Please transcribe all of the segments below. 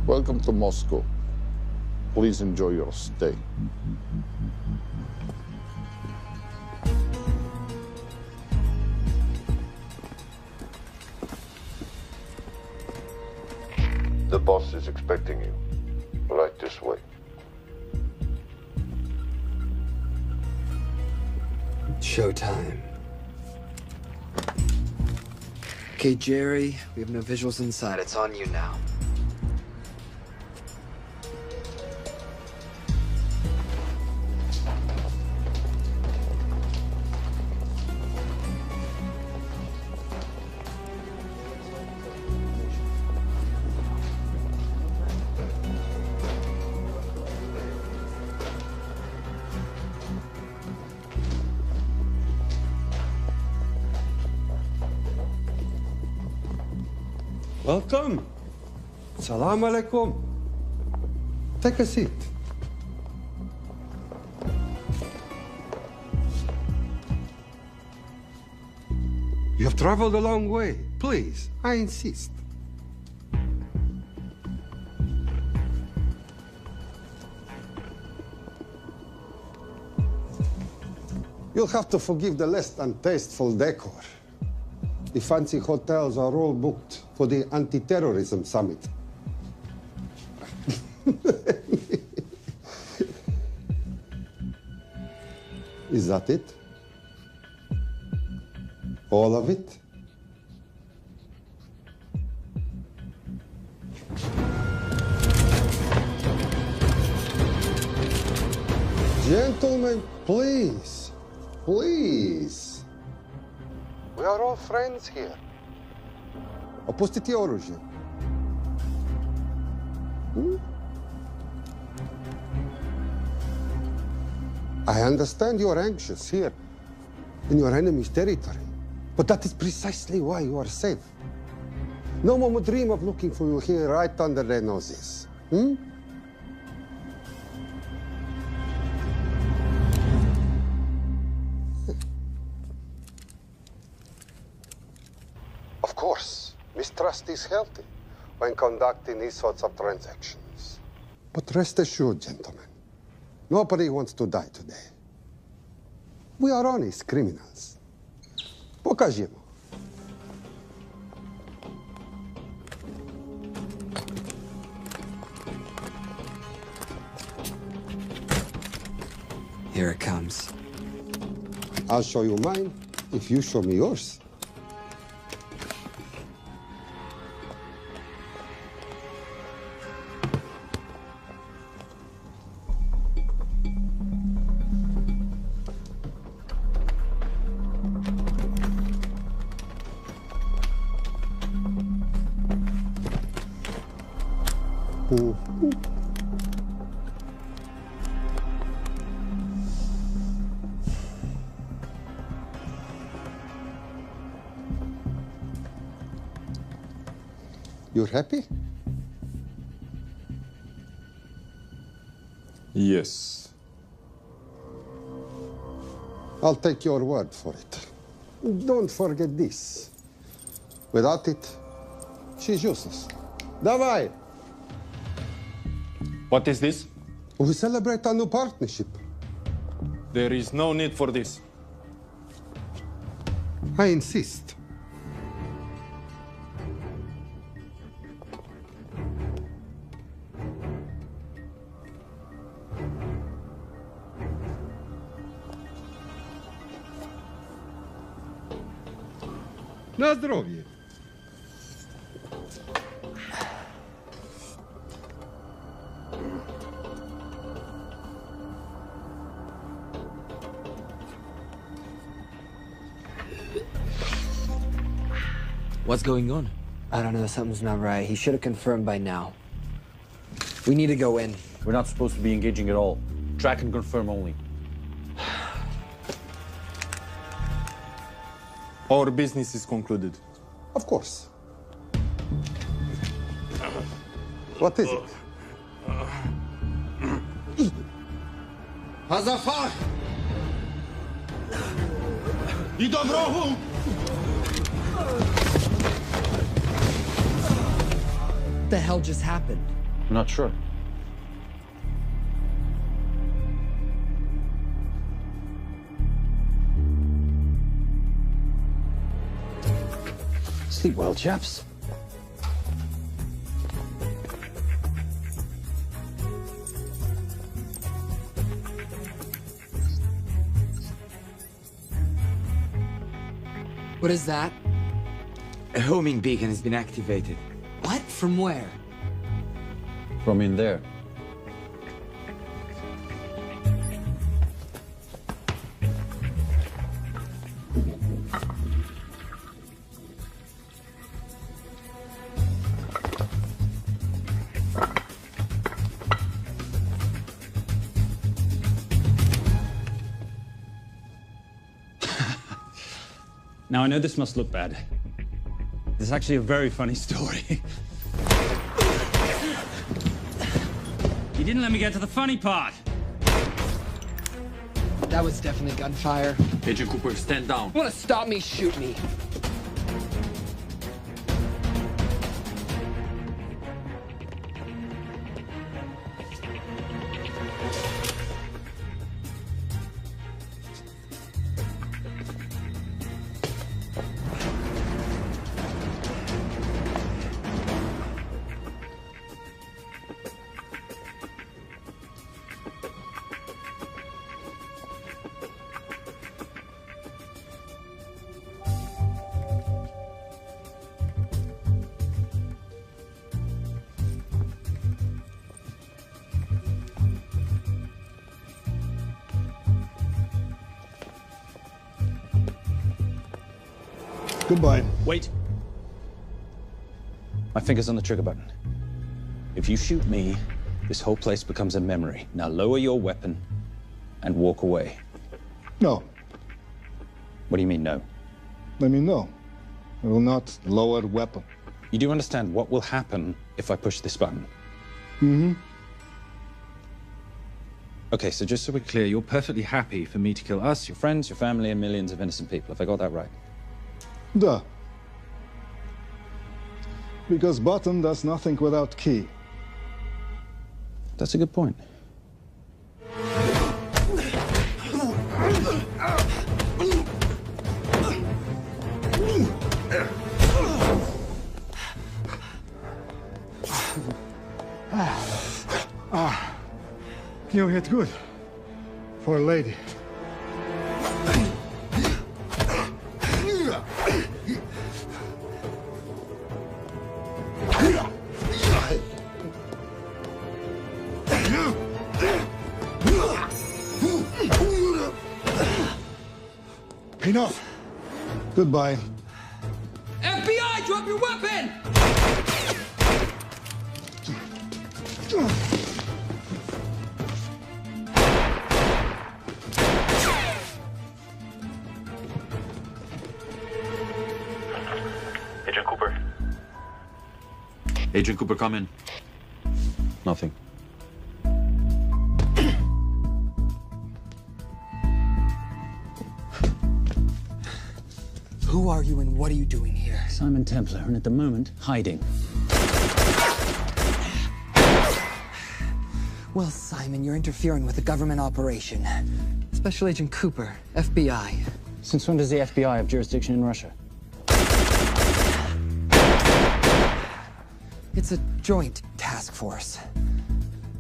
Welcome to Moscow. Please enjoy your stay. The boss is expecting you. Right this way. Showtime. Okay, Jerry, we have no visuals inside. It's on you now. Welcome. Salam alaikum. Take a seat. You have traveled a long way. Please, I insist. You'll have to forgive the less than tasteful decor. The fancy hotels are all booked for the anti-terrorism summit. Is that it? All of it? Gentlemen, please, please. We are all friends here. Opustite oružje. I understand you're anxious here in your enemy's territory, but that is precisely why you are safe. No one would dream of looking for you here right under their noses. Of course, mistrust is healthy when conducting these sorts of transactions. But rest assured, gentlemen, nobody wants to die today. We are honest criminals. Pokażemy. Here it comes. I'll show you mine if you show me yours. You're happy? Yes. I'll take your word for it. Don't forget this. Without it, she's useless. Давай! What is this? We celebrate a new partnership. There is no need for this. I insist. Na zdrowie. What's going on? I don't know. Something's not right. He should have confirmed by now. We need to go in. We're not supposed to be engaging at all. Track and confirm only. Our business is concluded. Of course. What is it? Hazafar! I do wrogu! What the hell just happened? I'm not sure. Sleep well, chaps. What is that? A homing beacon has been activated. What? From where? From in there. Now, I know this must look bad. This is actually a very funny story. You didn't let me get to the funny part. That was definitely gunfire. Agent Cooper, stand down. Want to stop me, shoot me. Goodbye. Wait. My finger's on the trigger button. If you shoot me, this whole place becomes a memory. Now lower your weapon and walk away. No. What do you mean, no? Let me know. I will not lower weapon. You do understand what will happen if I push this button? Mm-hmm. Okay, so just so we're clear, you're perfectly happy for me to kill us, your friends, your family, and millions of innocent people. Have I got that right? Duh. Because button does nothing without key. That's a good point. You hit good. For a lady. Enough. Goodbye. FBI, drop your weapon! Agent Cooper. Agent Cooper, come in. Nothing. Who are you and what are you doing here? Simon Templar, and at the moment, hiding. Well, Simon, you're interfering with a government operation. Special Agent Cooper, FBI. Since when does the FBI have jurisdiction in Russia? It's a joint task force.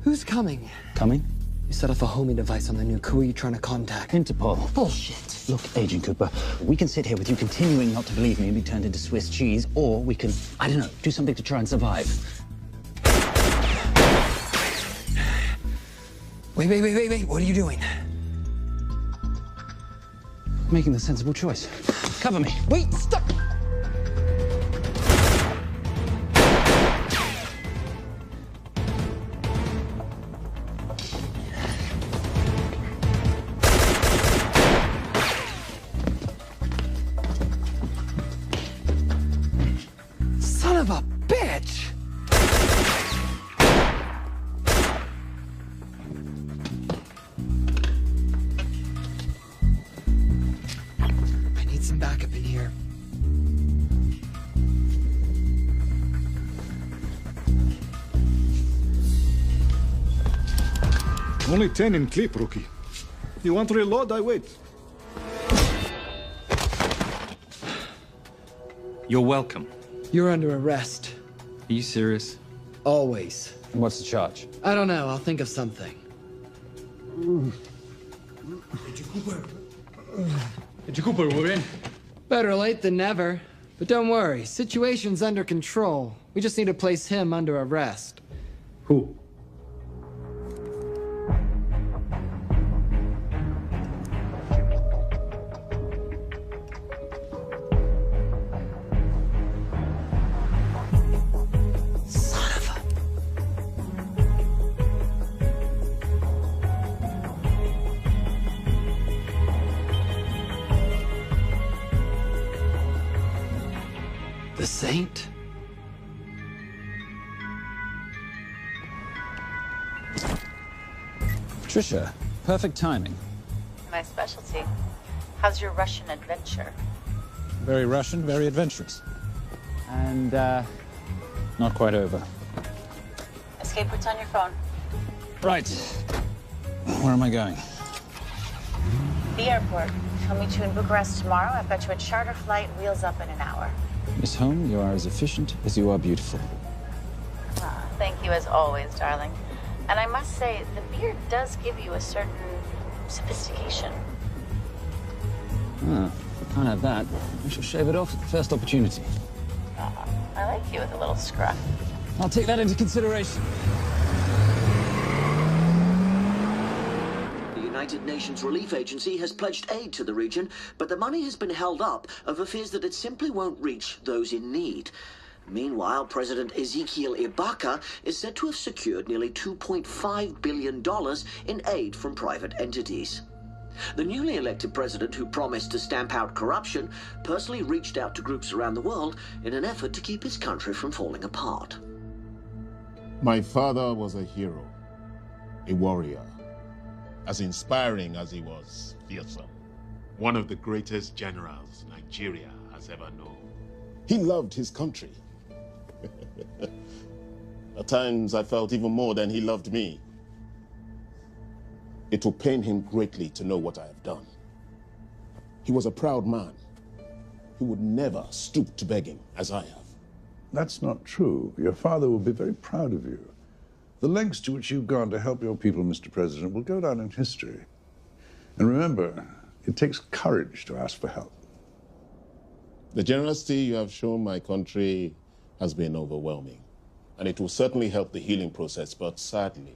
Who's coming? Coming? You set off a homing device on the nuke. Who are you trying to contact? Interpol. Bullshit. Look, Agent Cooper, we can sit here with you continuing not to believe me and be turned into Swiss cheese, or we can, I don't know, do something to try and survive. Wait. What are you doing? Making the sensible choice. Cover me. Wait, stop! Son of a bitch! I need some backup in here. Only 10 in clip, rookie. You want to reload? I wait. You're welcome. You're under arrest. Are you serious? Always. And what's the charge? I don't know. I'll think of something. Agent Cooper, we're in. Better late than never. But don't worry. Situation's under control. We just need to place him under arrest. Who? Son of a... The Saint? Trisha, perfect timing. My specialty. How's your Russian adventure? Very Russian, very adventurous. And, not quite over. Escape routes on your phone. Right. Where am I going? The airport. I'll meet you in Bucharest tomorrow. I've got you a charter flight, wheels up in an hour. Miss Holm, you are as efficient as you are beautiful. Ah, thank you as always, darling. And I must say, the beard does give you a certain sophistication. Ah, can't have that. I shall shave it off at the first opportunity. I like you with a little scruff. I'll take that into consideration. The United Nations Relief Agency has pledged aid to the region, but the money has been held up over fears that it simply won't reach those in need. Meanwhile, President Ezekiel Ibaka is said to have secured nearly $2.5 billion in aid from private entities. The newly elected president, who promised to stamp out corruption, personally reached out to groups around the world in an effort to keep his country from falling apart. My father was a hero, a warrior, as inspiring as he was fearsome. One of the greatest generals Nigeria has ever known. He loved his country. At times, I felt even more than he loved me. It will pain him greatly to know what I have done. He was a proud man. He would never stoop to begging, as I have. That's not true. Your father will be very proud of you. The lengths to which you've gone to help your people, Mr. President, will go down in history. And remember, it takes courage to ask for help. The generosity you have shown my country has been overwhelming. And it will certainly help the healing process, but sadly,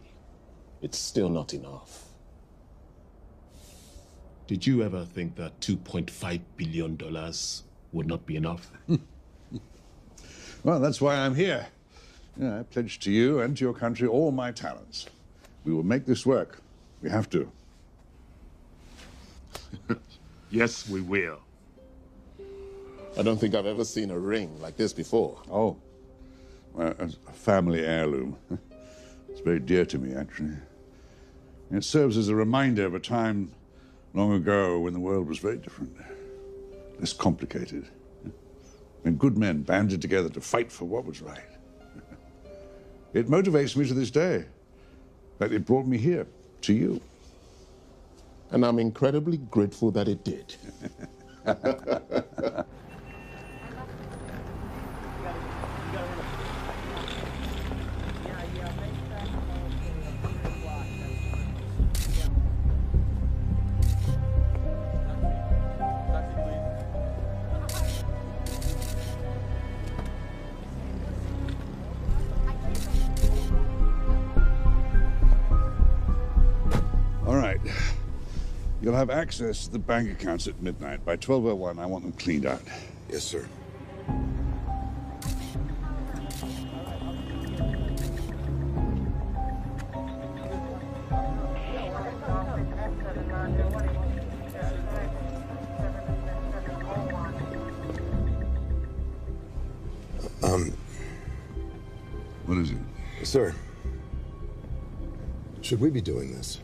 it's still not enough. Did you ever think that $2.5 billion would not be enough? Well, that's why I'm here. Yeah, I pledge to you and to your country all my talents. We will make this work. We have to. Yes, we will. I don't think I've ever seen a ring like this before. Oh, well, it's a family heirloom. It's very dear to me, actually. It serves as a reminder of a time long ago when the world was very different, less complicated, when good men banded together to fight for what was right. It motivates me to this day. In fact, it brought me here, to you. And I'm incredibly grateful that it did. All right. You'll have access to the bank accounts at midnight. By 12:01, I want them cleaned out. Yes, sir. What is it? Sir, should we be doing this?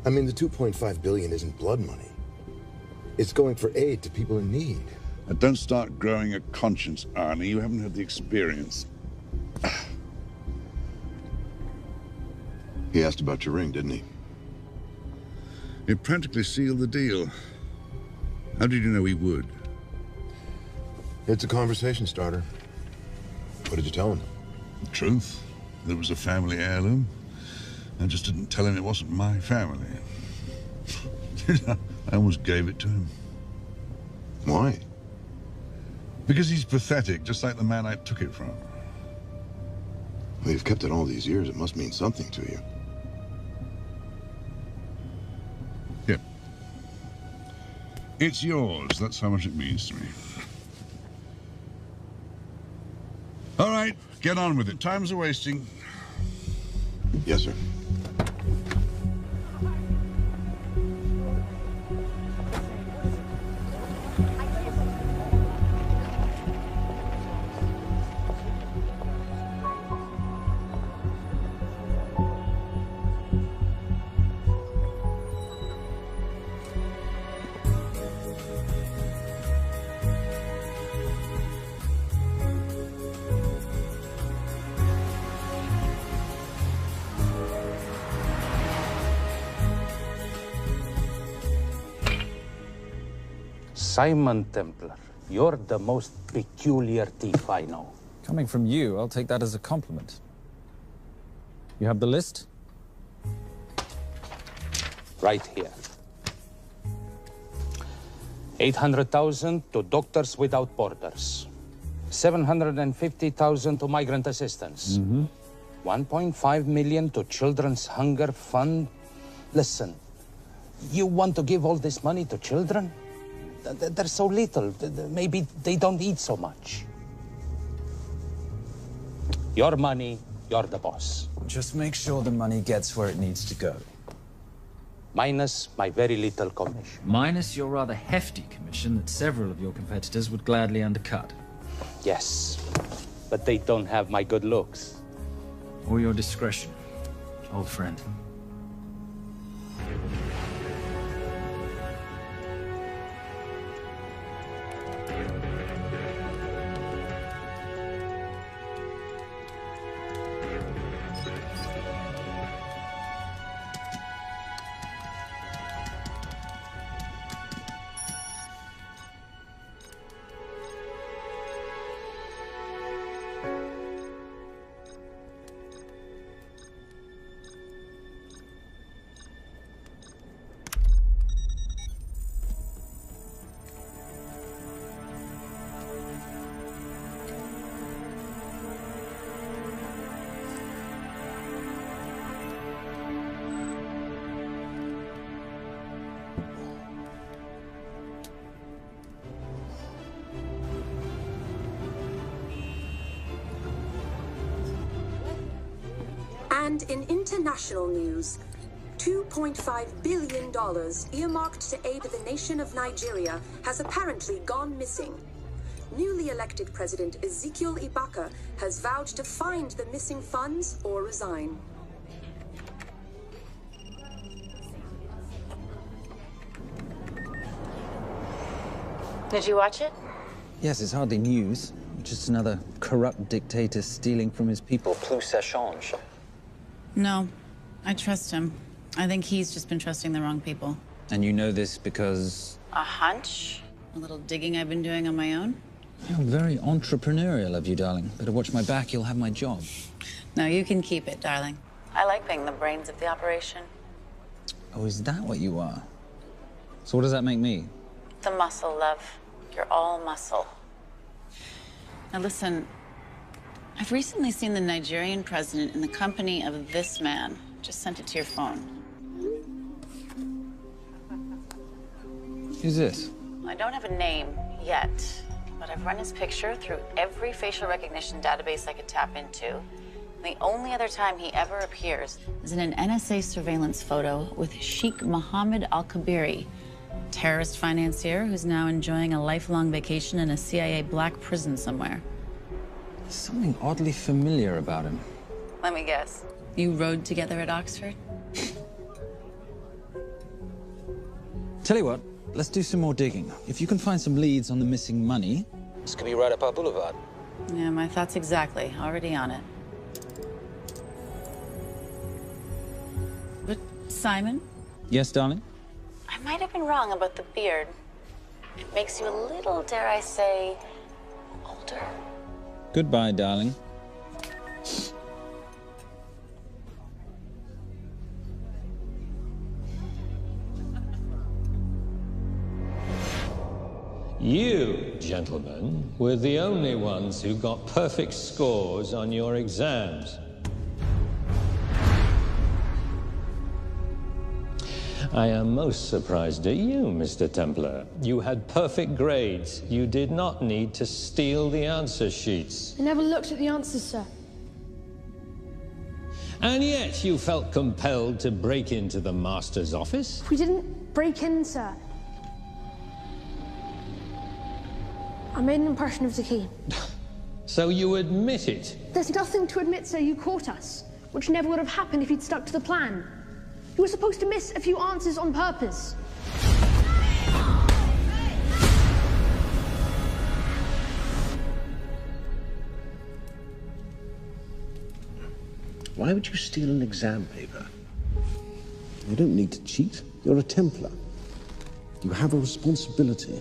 I mean, the $2.5 billion isn't blood money. It's going for aid to people in need. Now, don't start growing a conscience, Arnie. You haven't had the experience. He asked about your ring, didn't he? It practically sealed the deal. How did you know he would? It's a conversation starter. What did you tell him? The truth. There was a family heirloom. I just didn't tell him it wasn't my family. I almost gave it to him. Why? Because he's pathetic, just like the man I took it from. Well, you've kept it all these years. It must mean something to you. Yeah. It's yours. That's how much it means to me. All right, get on with it. Time's a-wasting. Yes, sir. Simon Templar, you're the most peculiar thief I know. Coming from you, I'll take that as a compliment. You have the list? Right here. 800,000 to Doctors Without Borders. 750,000 to migrant assistance. 1.5 million to Children's Hunger Fund. Listen, you want to give all this money to children? They're so little. Maybe they don't eat so much. Your money, you're the boss. Just make sure the money gets where it needs to go. Minus my very little commission. Minus your rather hefty commission that several of your competitors would gladly undercut. Yes, but they don't have my good looks. Or your discretion, old friend. And in international news, $2.5 billion earmarked to aid the nation of Nigeria has apparently gone missing. Newly elected President Ezekiel Ibaka has vowed to find the missing funds or resign. Did you watch it? Yes, it's hardly news. Just another corrupt dictator stealing from his people. Plus ça change. No, I trust him. I think he's just been trusting the wrong people. And you know this because... A hunch? A little digging I've been doing on my own? You're very entrepreneurial of you, darling. Better watch my back, you'll have my job. No, you can keep it, darling. I like being the brains of the operation. Oh, is that what you are? So what does that make me? The muscle, love. You're all muscle. Now listen, I've recently seen the Nigerian president in the company of this man. Just sent it to your phone. Who's this? I don't have a name yet, but I've run his picture through every facial recognition database I could tap into. The only other time he ever appears is in an NSA surveillance photo with Sheikh Mohammed Al-Kabiri, terrorist financier who's now enjoying a lifelong vacation in a CIA black prison somewhere. There's something oddly familiar about him. Let me guess. You rode together at Oxford? Tell you what, let's do some more digging. If you can find some leads on the missing money, this could be right up our boulevard. Yeah, my thoughts exactly. Already on it. Simon? Yes, darling? I might have been wrong about the beard. It makes you a little, dare I say, older. Goodbye, darling. You, gentlemen, were the only ones who got perfect scores on your exams. I am most surprised at you, Mr. Templar. You had perfect grades. You did not need to steal the answer sheets. I never looked at the answers, sir. And yet you felt compelled to break into the master's office? We didn't break in, sir. I made an impression of the key. So you admit it? There's nothing to admit, sir. You caught us, which never would have happened if you'd stuck to the plan. You were supposed to miss a few answers on purpose. Why would you steal an exam paper? You don't need to cheat. You're a Templar. You have a responsibility.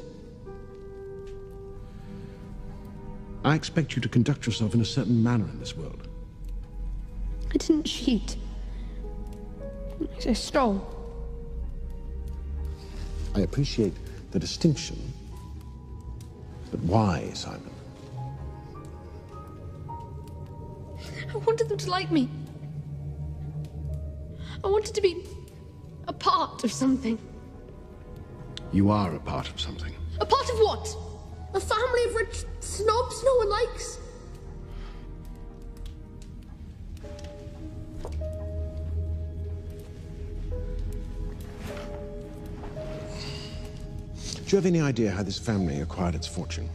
I expect you to conduct yourself in a certain manner in this world. I didn't cheat. I stole. I appreciate the distinction. But why, Simon? I wanted them to like me. I wanted to be a part of something. You are a part of something. A part of what? A family of rich snobs no one likes? Do you have any idea how this family acquired its fortune?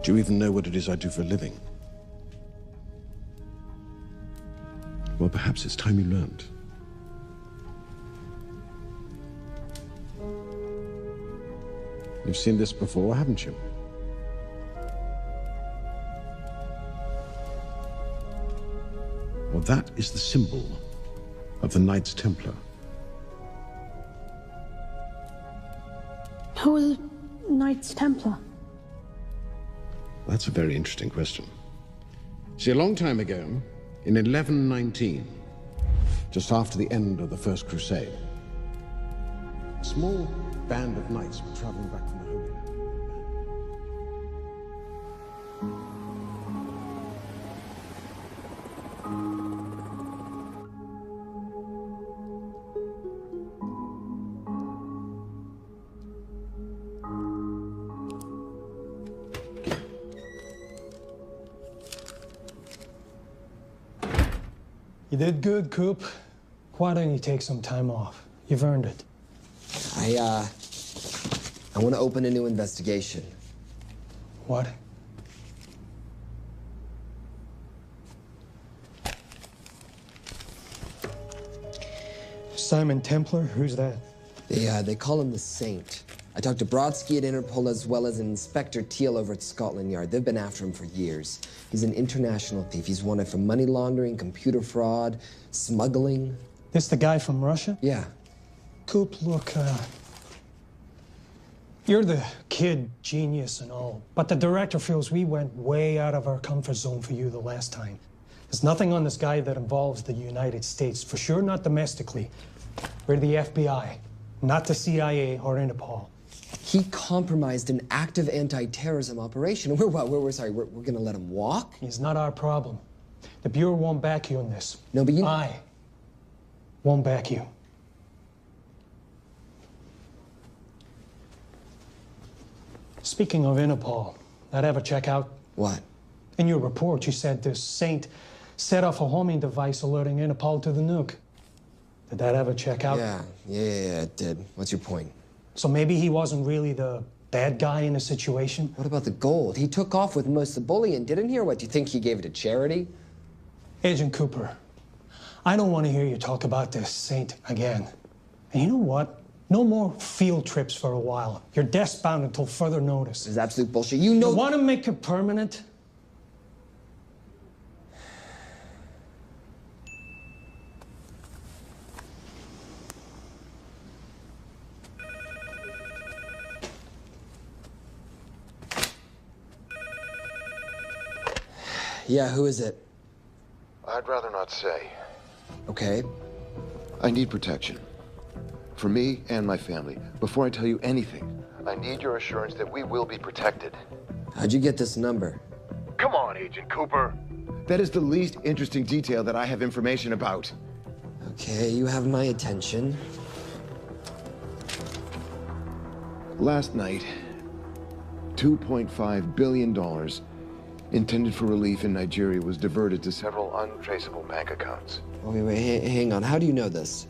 Do you even know what it is I do for a living? Well, perhaps it's time you learned. You've seen this before, haven't you? Well, that is the symbol of the Knights Templar. Who are the Knights Templar? That's a very interesting question. See, a long time ago, in 1119, just after the end of the First Crusade, a small band of knights were traveling back from the Holy Land. You did good, Coop. Why don't you take some time off? You've earned it. I want to open a new investigation. What? Simon Templar? Who's that? They call him the Saint. I talked to Brodsky at Interpol as well as Inspector Teal over at Scotland Yard. They've been after him for years. He's an international thief. He's wanted for money laundering, computer fraud, smuggling. This the guy from Russia? Yeah. Coop, look, you're the kid genius and all, but the director feels we went way out of our comfort zone for you the last time. There's nothing on this guy that involves the United States, for sure not domestically. We're the FBI, not the CIA or Interpol. He compromised an active anti-terrorism operation. We're gonna let him walk? It's not our problem. The Bureau won't back you in this. No, but you... I won't back you. Speaking of Interpol, that ever check out? What? In your report, you said this Saint set off a homing device alerting Interpol to the nuke. Did that ever check out? Yeah, it did. What's your point? So maybe he wasn't really the bad guy in the situation? What about the gold? He took off with most of the bullion, didn't he? Or what, do you think he gave it to charity? Agent Cooper, I don't want to hear you talk about this Saint again. And you know what? No more field trips for a while. You're desk-bound until further notice. It's absolute bullshit. You know... You want to make it permanent? Yeah, who is it? I'd rather not say. Okay. I need protection. For me and my family. Before I tell you anything, I need your assurance that we will be protected. How'd you get this number? Come on, Agent Cooper. That is the least interesting detail that I have information about. Okay, you have my attention. Last night, $2.5 billion intended for relief in Nigeria was diverted to several untraceable bank accounts. Wait, hang on. How do you know this?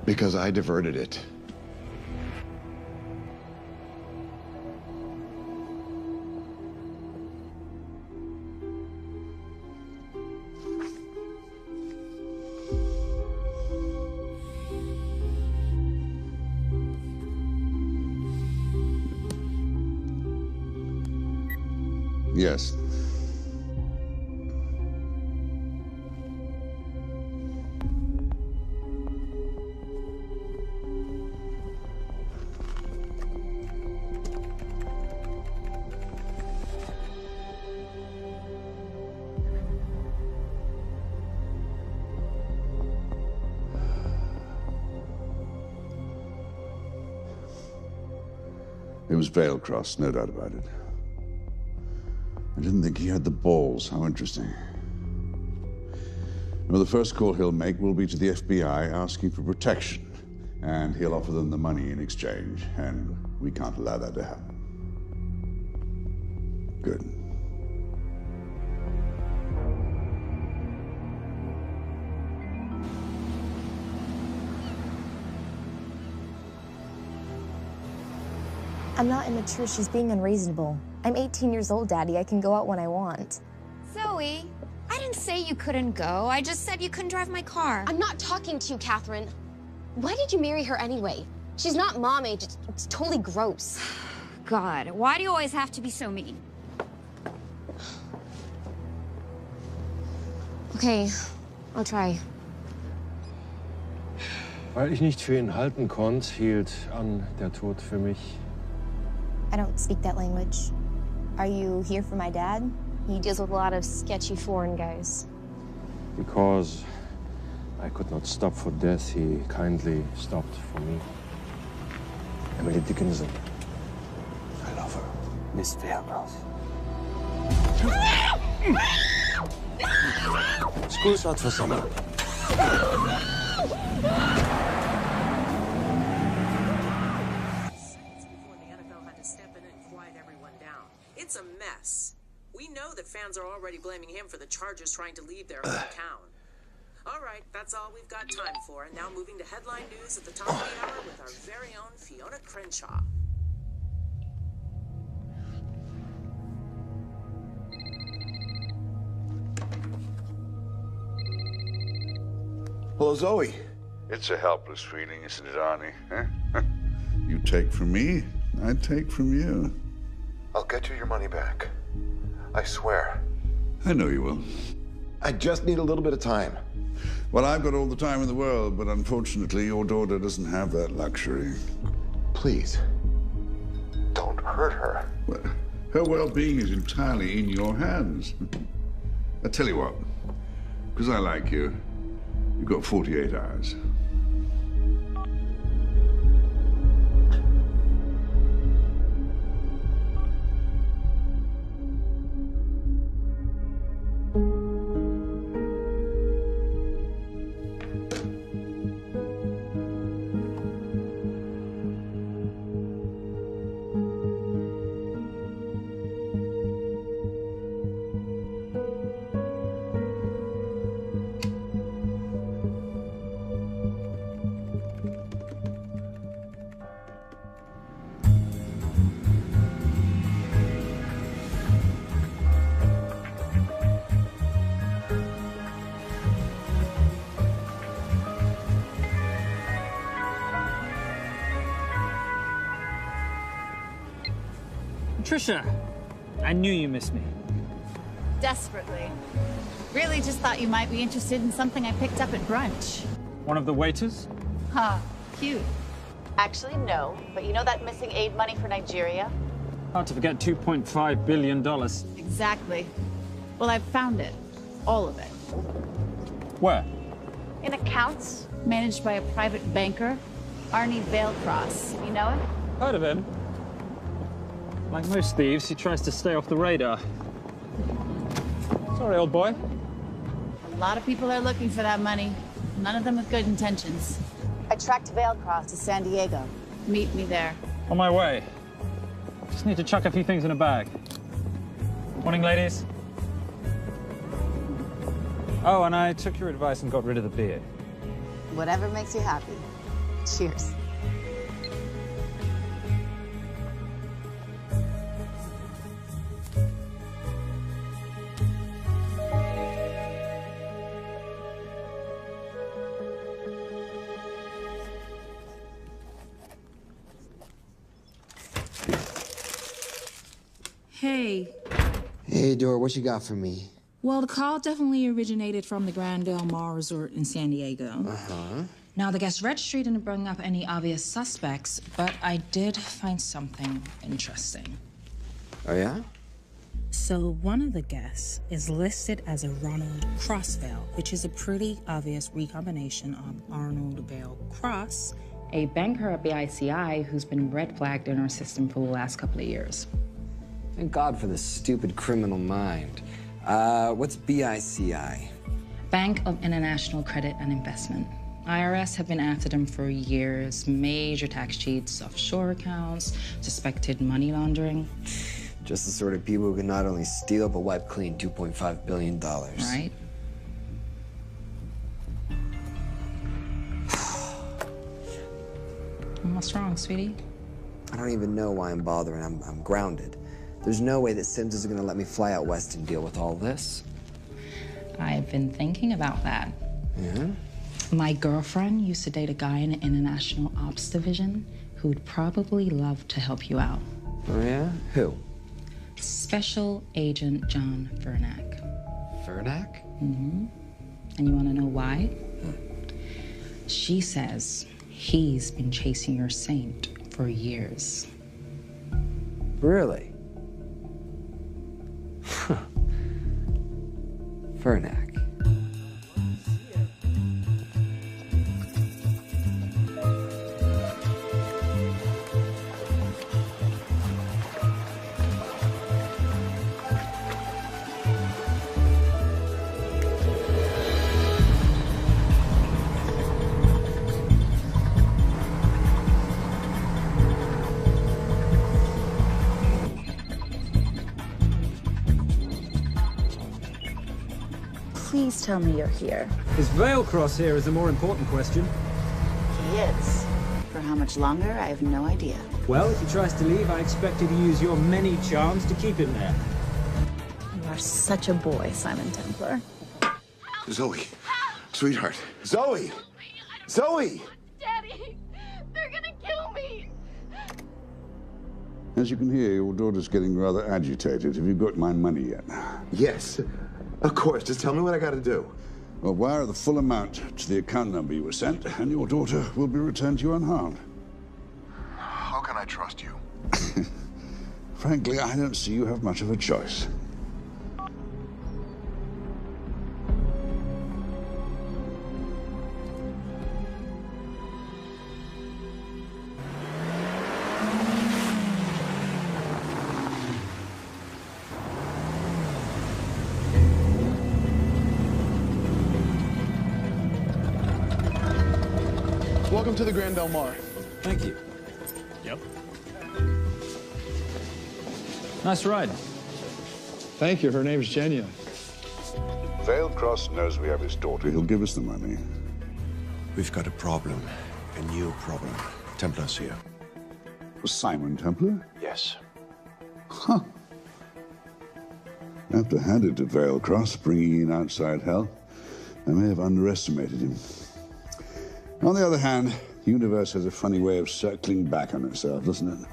Because I diverted it. Yes. It was Veilcross, no doubt about it. I didn't think he had the balls. How interesting. Well, the first call he'll make will be to the FBI asking for protection. And he'll offer them the money in exchange. And we can't allow that to happen. Good. I'm not immature. She's being unreasonable. I'm 18 years old, Daddy. I can go out when I want. Zoe, I didn't say you couldn't go. I just said you couldn't drive my car. I'm not talking to you, Catherine. Why did you marry her anyway? She's not mom age. It's totally gross. God, why do you always have to be so mean? Okay, I'll try. Weil ich nicht für ihn halten konnte, hielt an der Tod für mich. I don't speak that language. Are you here for my dad? He deals with a lot of sketchy foreign guys. Because I could not stop for death, he kindly stopped for me. Emily Dickinson. I love her. Miss Veilcross. School's out for summer. It's a mess. We know that fans are already blaming him for the Chargers trying to leave their hometown. All right, that's all we've got time for. And now moving to headline news at the top of the hour with our very own Fiona Crenshaw. Hello, Zoe. It's a helpless feeling, isn't it, Arnie? Huh? You take from me, I take from you. I'll get you your money back. I swear. I know you will. I just need a little bit of time. Well, I've got all the time in the world, but unfortunately, your daughter doesn't have that luxury. Please, don't hurt her. Well, her well-being is entirely in your hands. I tell you what, because I like you, you've got 48 hours. Trisha, I knew you missed me. Desperately. Really just thought you might be interested in something I picked up at brunch. One of the waiters? Huh, cute. Actually, no. But you know that missing aid money for Nigeria? Hard to forget $2.5 billion. Exactly. Well, I've found it. All of it. Where? In accounts managed by a private banker, Arnie Vailcross. You know him? Heard of him. Like most thieves, he tries to stay off the radar. Sorry, old boy. A lot of people are looking for that money. None of them with good intentions. I tracked Vailcross to San Diego. Meet me there. On my way. Just need to chuck a few things in a bag. Morning, ladies. Oh, and I took your advice and got rid of the beer. Whatever makes you happy. Cheers. Hey. Hey, Dora, what you got for me? Well, the call definitely originated from the Grand Del Mar Resort in San Diego. Uh-huh. Now, the guest registry didn't bring up any obvious suspects, but I did find something interesting. Oh, yeah? So one of the guests is listed as a Ronald Crossvale, which is a pretty obvious recombination of Arnold Vale Cross, a banker at BICI who's been red flagged in our system for the last couple of years. Thank God for this stupid criminal mind. What's BICI? Bank of International Credit and Investment. IRS have been after them for years. Major tax cheats, offshore accounts, suspected money laundering. Just the sort of people who can not only steal but wipe clean $2.5 billion. Right? What's wrong, sweetie? I don't even know why I'm bothering. I'm grounded. There's no way that Sims is gonna let me fly out west and deal with all this. I've been thinking about that. Yeah? My girlfriend used to date a guy in the International Ops Division who'd probably love to help you out. Oh, yeah? Who? Special Agent John Vernack. Vernack? Mm-hmm. And you want to know why? She says he's been chasing your saint for years. Really? Vernack. Please tell me you're here. Is Vailcross here is the more important question. He is. For how much longer, I have no idea. Well, if he tries to leave, I expect you to use your many charms to keep him there. You are such a boy, Simon Templar. Zoe. Sweetheart. Zoe! Zoe! Daddy, they're gonna kill me. As you can hear, your daughter's getting rather agitated. Have you got my money yet? Yes. Of course. Just tell me what I gotta do. Well, wire the full amount to the account number you were sent, and your daughter will be returned to you unharmed. How can I trust you? Frankly, I don't see you have much of a choice. Welcome to the Grand Del Mar. Thank you. Yep. Nice ride. Thank you. Her name's Genya. Vailcross knows we have his daughter. He'll give us the money. We've got a problem. A new problem. Templar's here. Was Simon Templar? Yes. Huh. I have to hand it to Vailcross, bringing in outside help. I may have underestimated him. On the other hand, the universe has a funny way of circling back on itself, doesn't it?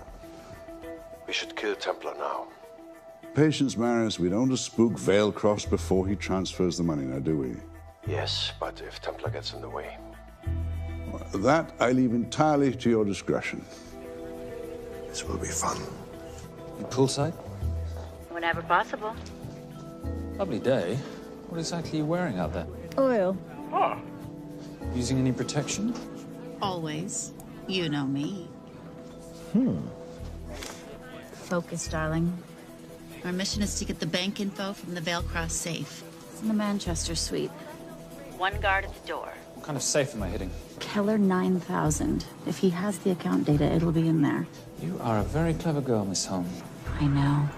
We should kill Templar now. Patience, Maris. We don't want to spook Vailcross before he transfers the money, now, do we? Yes, but if Templar gets in the way. That I leave entirely to your discretion. This will be fun. Poolside? Whenever possible. Lovely day. What exactly are you wearing out there? Oil. Oh. Using any protection? Always. You know me. Focus, darling. Our mission is to get the bank info from the Vale Cross safe. It's in the Manchester suite. One guard at the door. What kind of safe am I hitting? Keller 9000. If he has the account data, it'll be in there. You are a very clever girl, Miss Holm. I know.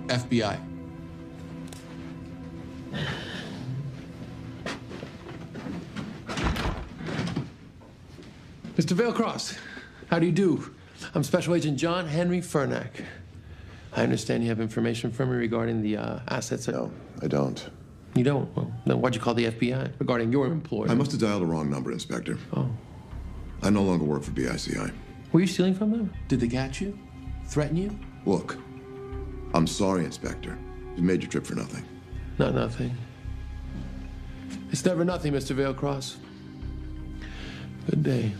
FBI. Mr. Valecross, how do you do? I'm Special Agent John Henry Fernack. I understand you have information from me regarding the assets. No, I don't. You don't? Well, then why'd you call the FBI regarding your employer? I must have dialed the wrong number, Inspector. Oh. I no longer work for BICI. Were you stealing from them? Did they catch you? Threaten you? Look, I'm sorry, Inspector. You made your trip for nothing. Not nothing. It's never nothing, Mr. Valecross. Good day.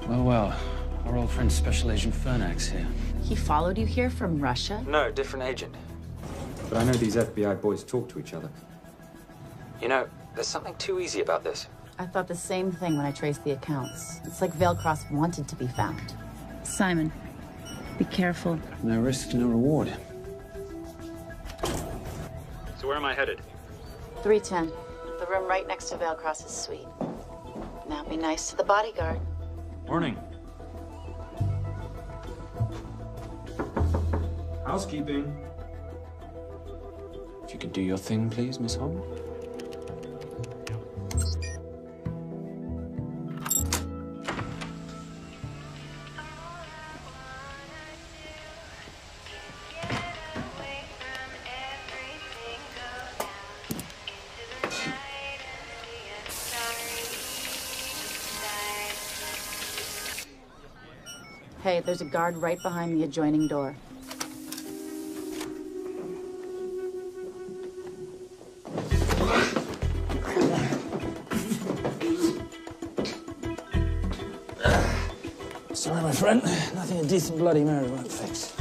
Well, our old friend Special Agent Fernack's here. He followed you here from Russia? No, different agent. But I know these FBI boys talk to each other. You know, there's something too easy about this. I thought the same thing when I traced the accounts. It's like Valecross wanted to be found. Simon, be careful. No risk, no reward. So where am I headed? 310. The room right next to Valecross's suite. Now be nice to the bodyguard. Morning. Housekeeping. If you could do your thing, please, Miss Holm. Hey, there's a guard right behind the adjoining door. Sorry, my friend. Nothing a decent Bloody Mary won't fix.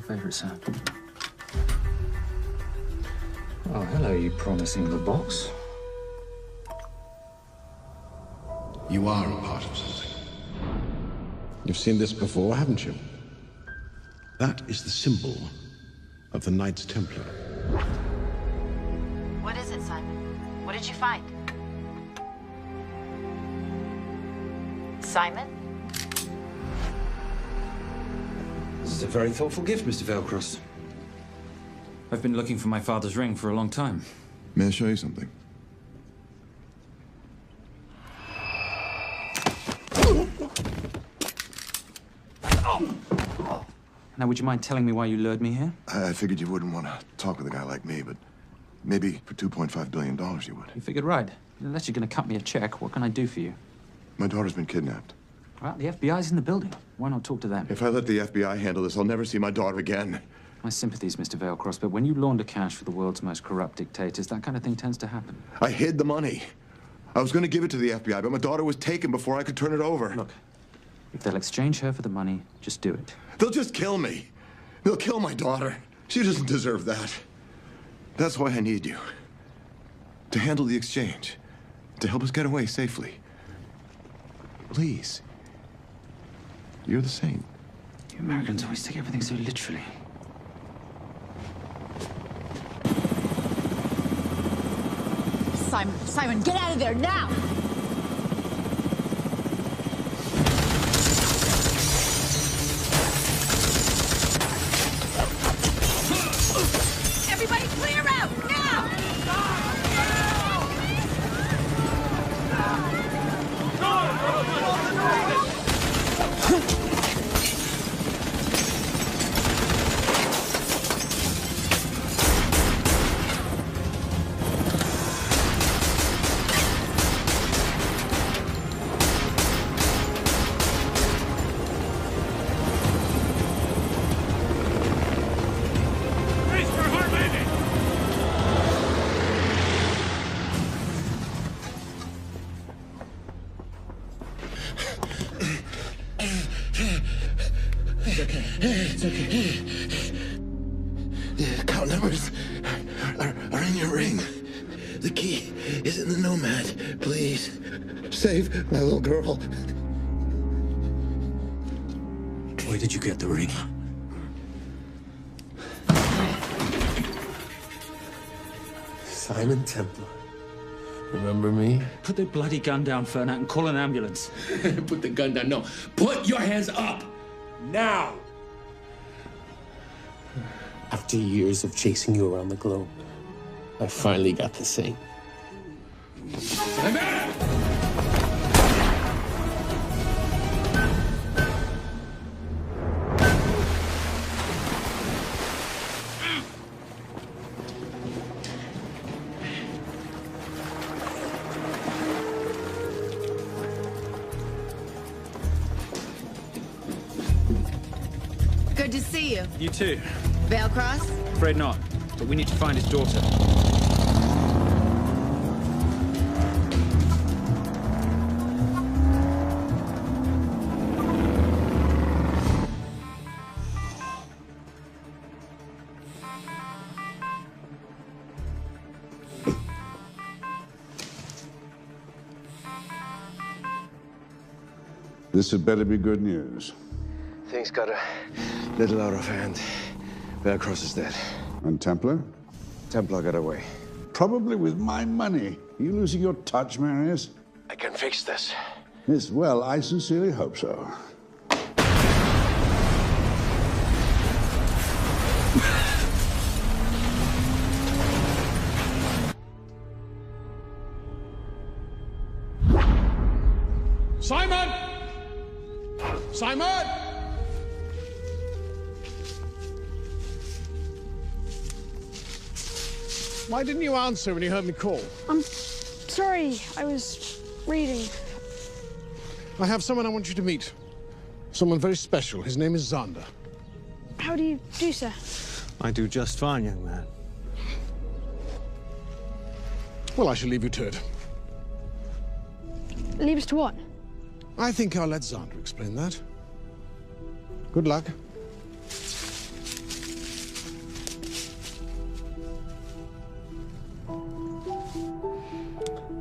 Favorite sound. Oh, hello, you promising the box. You are a part of something. You've seen this before, haven't you? That is the symbol of the Knights Templar. What is it, Simon? What did you find? Simon? This is a very thoughtful gift, Mr. Valecross. I've been looking for my father's ring for a long time. May I show you something? Now, would you mind telling me why you lured me here? I figured you wouldn't want to talk with a guy like me, but maybe for $2.5 billion you would. You figured right. Unless you're going to cut me a check, what can I do for you? My daughter's been kidnapped. Well, the FBI's in the building. Why not talk to them? If I let the FBI handle this, I'll never see my daughter again. My sympathies, Mr. Valecross, but when you launder cash for the world's most corrupt dictators, that kind of thing tends to happen. I hid the money. I was going to give it to the FBI, but my daughter was taken before I could turn it over. Look, if they'll exchange her for the money, just do it. They'll just kill me. They'll kill my daughter. She doesn't deserve that. That's why I need you. To handle the exchange. To help us get away safely. Please. You're the saint. You Americans always take everything so literally. Simon. Simon, get out of there now! Everybody clear out, now! It's okay. The account numbers are in your ring. The key is in the Nomad. Please, save my little girl. Where did you get the ring? Simon Templar. Remember me? Put the bloody gun down, Fernak, and call an ambulance. Put the gun down. No. Put your hands up. Now. After years of chasing you around the globe, I finally got the thing. Good to see you. You too. Veil Cross? Afraid not, but we need to find his daughter. This had better be good news. Things got a little out of hand. Cross is dead. And Templar? Templar got away. Probably with my money. Are you losing your touch, Marius? I can fix this. Yes, well, I sincerely hope so. Simon! Simon! Why didn't you answer when you heard me call? I'm sorry, I was reading. I have someone I want you to meet. Someone very special. His name is Xander. How do you do, sir? I do just fine, young man. Well, I shall leave you to it. Leave us to what? I think I'll let Xander explain that. Good luck.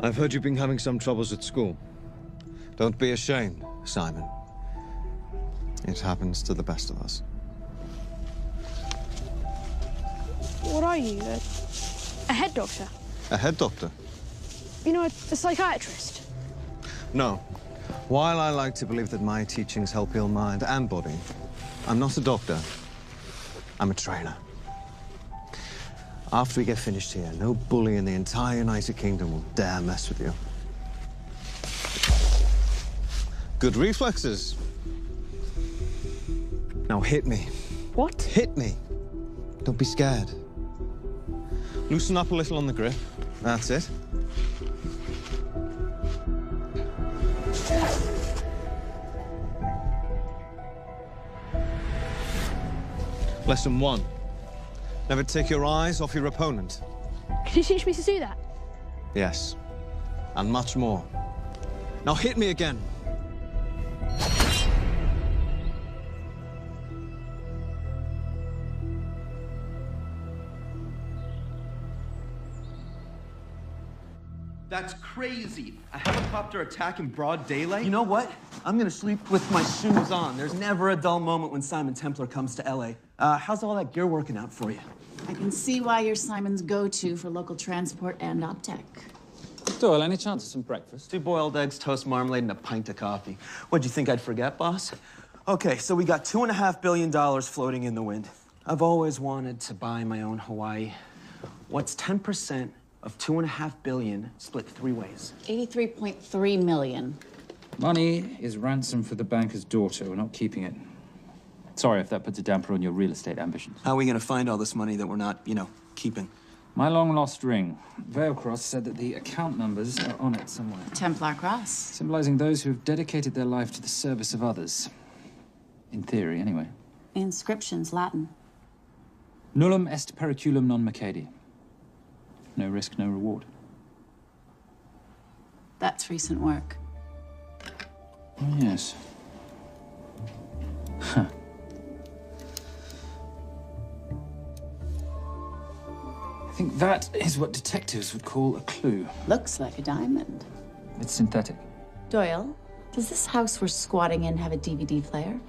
I've heard you've been having some troubles at school. Don't be ashamed, Simon. It happens to the best of us. What are you, a head doctor? A head doctor? You know, a psychiatrist? No. While I like to believe that my teachings help heal mind and body, I'm not a doctor. I'm a trainer. After we get finished here, no bully in the entire United Kingdom will dare mess with you. Good reflexes. Now hit me. What? Hit me. Don't be scared. Loosen up a little on the grip. That's it. Lesson 1. Never take your eyes off your opponent. Can you teach me to do that? Yes. And much more. Now hit me again. That's crazy. A helicopter attack in broad daylight? You know what? I'm gonna sleep with my shoes on. There's never a dull moment when Simon Templar comes to LA. How's all that gear working out for you? I can see why you're Simon's go-to for local transport and OpTech. Doyle, any chance of some breakfast? 2 boiled eggs, toast, marmalade, and a pint of coffee. What'd you think I'd forget, boss? Okay, so we got $2.5 billion floating in the wind. I've always wanted to buy my own Hawaii. What's 10% of $2.5 billion split 3 ways? 83.3 million. Money is ransom for the banker's daughter. We're not keeping it. Sorry if that puts a damper on your real estate ambitions. How are we gonna find all this money that we're not, keeping? My long-lost ring. Veilcross said that the account numbers are on it somewhere. Templar Cross. Symbolizing those who have dedicated their life to the service of others. In theory, anyway. The inscription's Latin. Nullum est periculum non mercedi. No risk, no reward. That's recent work. Oh, yes. Huh. I think that is what detectives would call a clue. Looks like a diamond. It's synthetic. Doyle, does this house we're squatting in have a DVD player?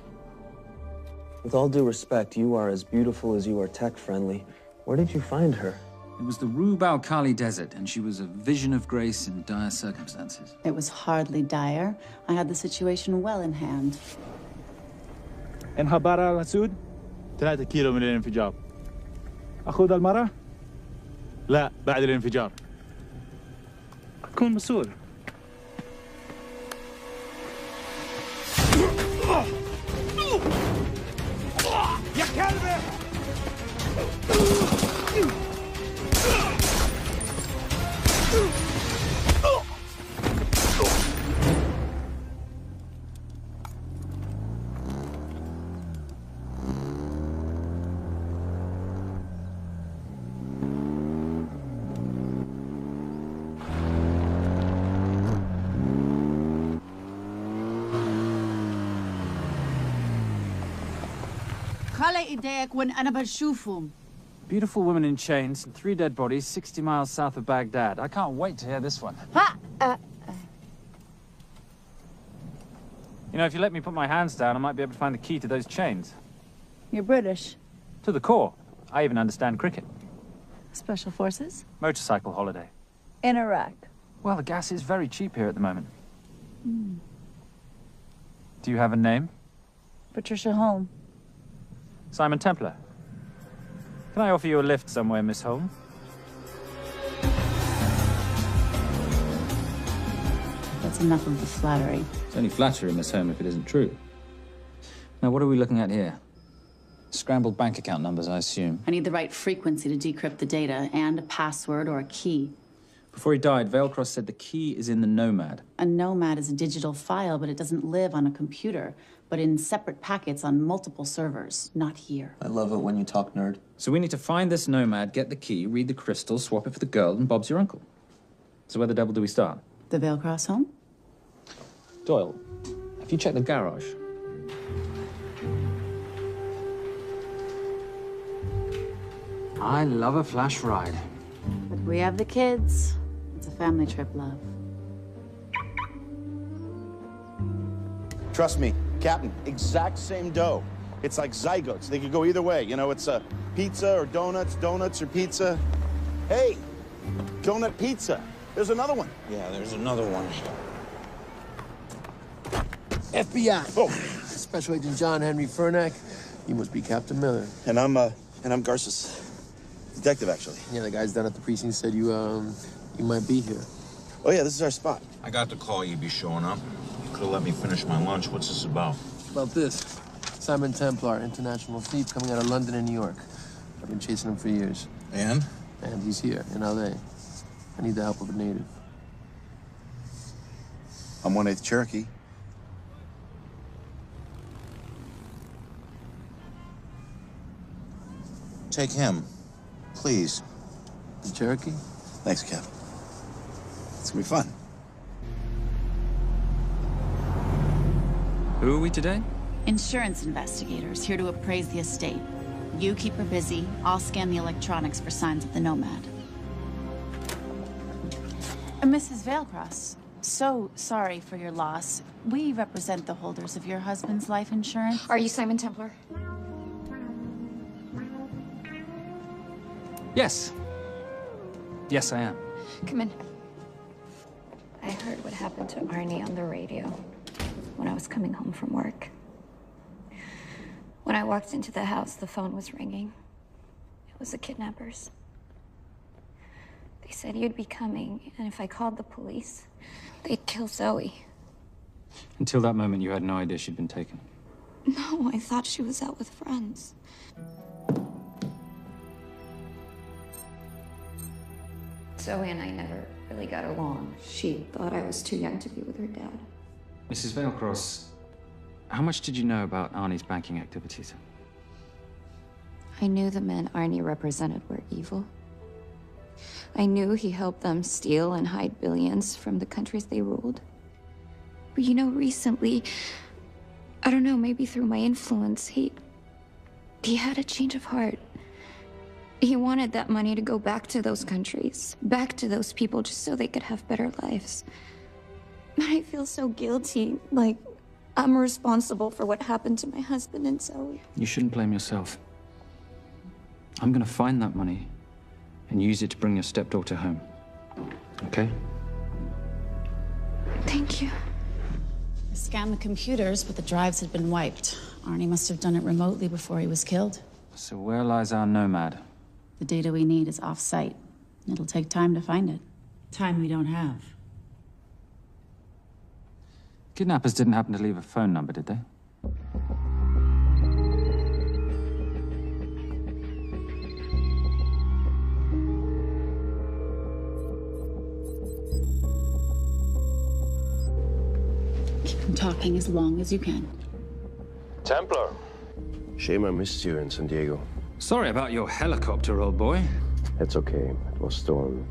With all due respect, you are as beautiful as you are tech-friendly. Where did you find her? It was the Rub al-Khali Desert, and she was a vision of grace in dire circumstances. It was hardly dire. I had the situation well in hand. انخبر على السود 3 كيلو من الانفجار. أخذ المرة؟ لا بعد الانفجار. كون مسؤول. يا كلبي! Beautiful woman in chains and 3 dead bodies 60 miles south of Baghdad. I can't wait to hear this one. You know, if you let me put my hands down, I might be able to find the key to those chains. You're British. To the core. I even understand cricket. Special Forces? Motorcycle holiday. In Iraq. Well, the gas is very cheap here at the moment. Do you have a name? Patricia Holm. Simon Templar. Can I offer you a lift somewhere, Miss Holm? That's enough of the flattery. It's only flattery, Miss Holm, if it isn't true. Now, what are we looking at here? Scrambled bank account numbers, I assume. I need the right frequency to decrypt the data and a password or a key. Before he died, Veilcross said the key is in the Nomad. A Nomad is a digital file, but it doesn't live on a computer, but in separate packets on multiple servers, not here. I love it when you talk nerd. So we need to find this Nomad, get the key, read the crystal, swap it for the girl, and Bob's your uncle. So where the devil do we start? The Veilcross home? Doyle, have you checked the garage? I love a flash ride. But we have the kids. It's a family trip, love. Trust me, Captain, exact same dough. It's like zygotes. They could go either way. You know, it's a pizza or donuts, donuts or pizza. Hey, donut pizza. There's another one. Yeah, there's another one. FBI. Oh. Special Agent John Henry Furnack. You must be Captain Miller. And I'm Garces. Detective, actually. Yeah, the guys down at the precinct said you might be here. Oh, yeah, this is our spot. I got the call you'd be showing up. You could have let me finish my lunch. What's this about? About this. Simon Templar, international thief coming out of London and New York. I've been chasing him for years. And? And he's here, in L.A. I need the help of a native. I'm 1/8 Cherokee. Take him, please. The Cherokee? Thanks, Cap. It's gonna be fun. Who are we today? Insurance investigators here to appraise the estate. You keep her busy. I'll scan the electronics for signs of the Nomad. Mrs. Veilcross, so sorry for your loss. We represent the holders of your husband's life insurance. Are you Simon Templar? Yes. Yes, I am. Come in. heard what happened to Arnie on the radio when I was coming home from work. When I walked into the house, the phone was ringing. It was the kidnappers. They said you'd be coming, and if I called the police, they'd kill Zoe. Until that moment, you had no idea she'd been taken. No, I thought she was out with friends. Zoe and I never really got along. She thought I was too young to be with her dad. Mrs. Veilcross, how much did you know about Arnie's banking activities? I knew the men Arnie represented were evil. I knew he helped them steal and hide billions from the countries they ruled. But you know, recently, I don't know, maybe through my influence, he had a change of heart. He wanted that money to go back to those countries, back to those people, just so they could have better lives. But I feel so guilty, like I'm responsible for what happened to my husband and Zoe. You shouldn't blame yourself. I'm gonna find that money and use it to bring your stepdaughter home. Okay? Thank you. I scanned the computers, but the drives had been wiped. Arnie must have done it remotely before he was killed. So where lies our nomad? The data we need is off-site. It'll take time to find it. Time we don't have. Kidnappers didn't happen to leave a phone number, did they? Keep them talking as long as you can. Templar. Shame I missed you in San Diego. Sorry about your helicopter, old boy. It's okay. It was stolen.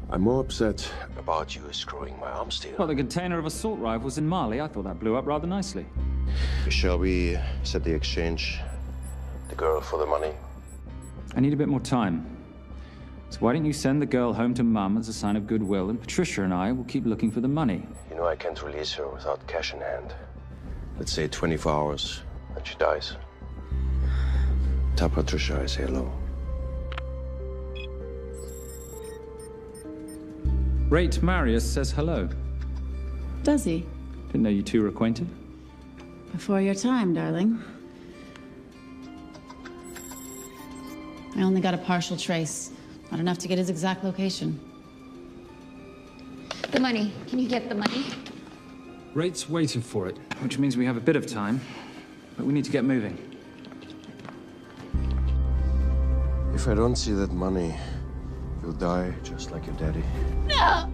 I'm more upset about you screwing my arms deal. Well, the container of assault rifles in Mali, I thought that blew up rather nicely. Shall we set the exchange? The girl for the money? I need a bit more time. So why don't you send the girl home to Mum as a sign of goodwill, and Patricia and I will keep looking for the money. You know I can't release her without cash in hand. Let's say 24 hours, and she dies. Tell Patricia I say hello. Rate Marius says hello. Does he? Didn't know you two were acquainted. Before your time, darling. I only got a partial trace. Not enough to get his exact location. The money. Can you get the money? Rate's waiting for it, which means we have a bit of time, but we need to get moving. If I don't see that money, you'll die just like your daddy. No!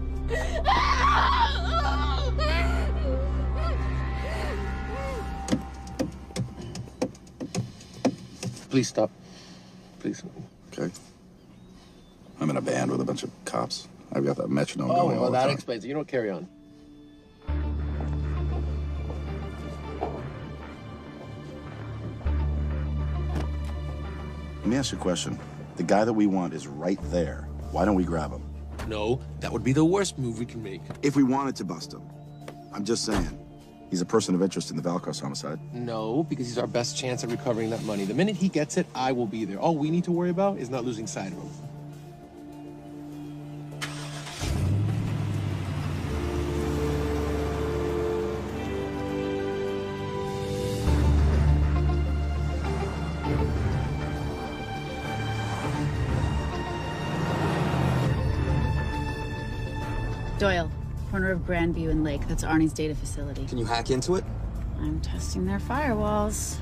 Please stop. Please. Okay. I'm in a band with a bunch of cops. I've got that metronome Oh, going all well, the that time. explains it. You don't carry on. Let me ask you a question. The guy that we want is right there. Why don't we grab him? No, that would be the worst move we can make. If we wanted to bust him. I'm just saying. He's a person of interest in the Veilcross homicide. No, because he's our best chance at recovering that money. The minute he gets it, I will be there. All we need to worry about is not losing sight of him. Doyle, corner of Grandview and Lake. That's Arnie's data facility. Can you hack into it? I'm testing their firewalls.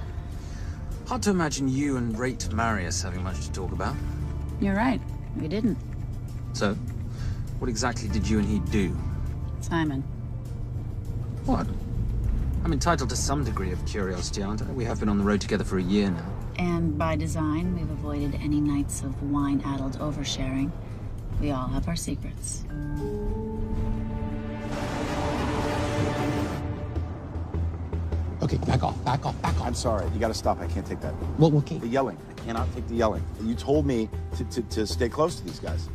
Hard to imagine you and Rate Marius having much to talk about. You're right. We didn't. So, what exactly did you and he do? Simon. What? I'm entitled to some degree of curiosity, aren't I? We have been on the road together for a year now. And by design, we've avoided any nights of wine-addled oversharing. We all have our secrets. Okay, back off, back off, back off. I'm sorry. You gotta stop. I can't take that. Well, okay. The yelling. I cannot take the yelling. You told me to stay close to these guys.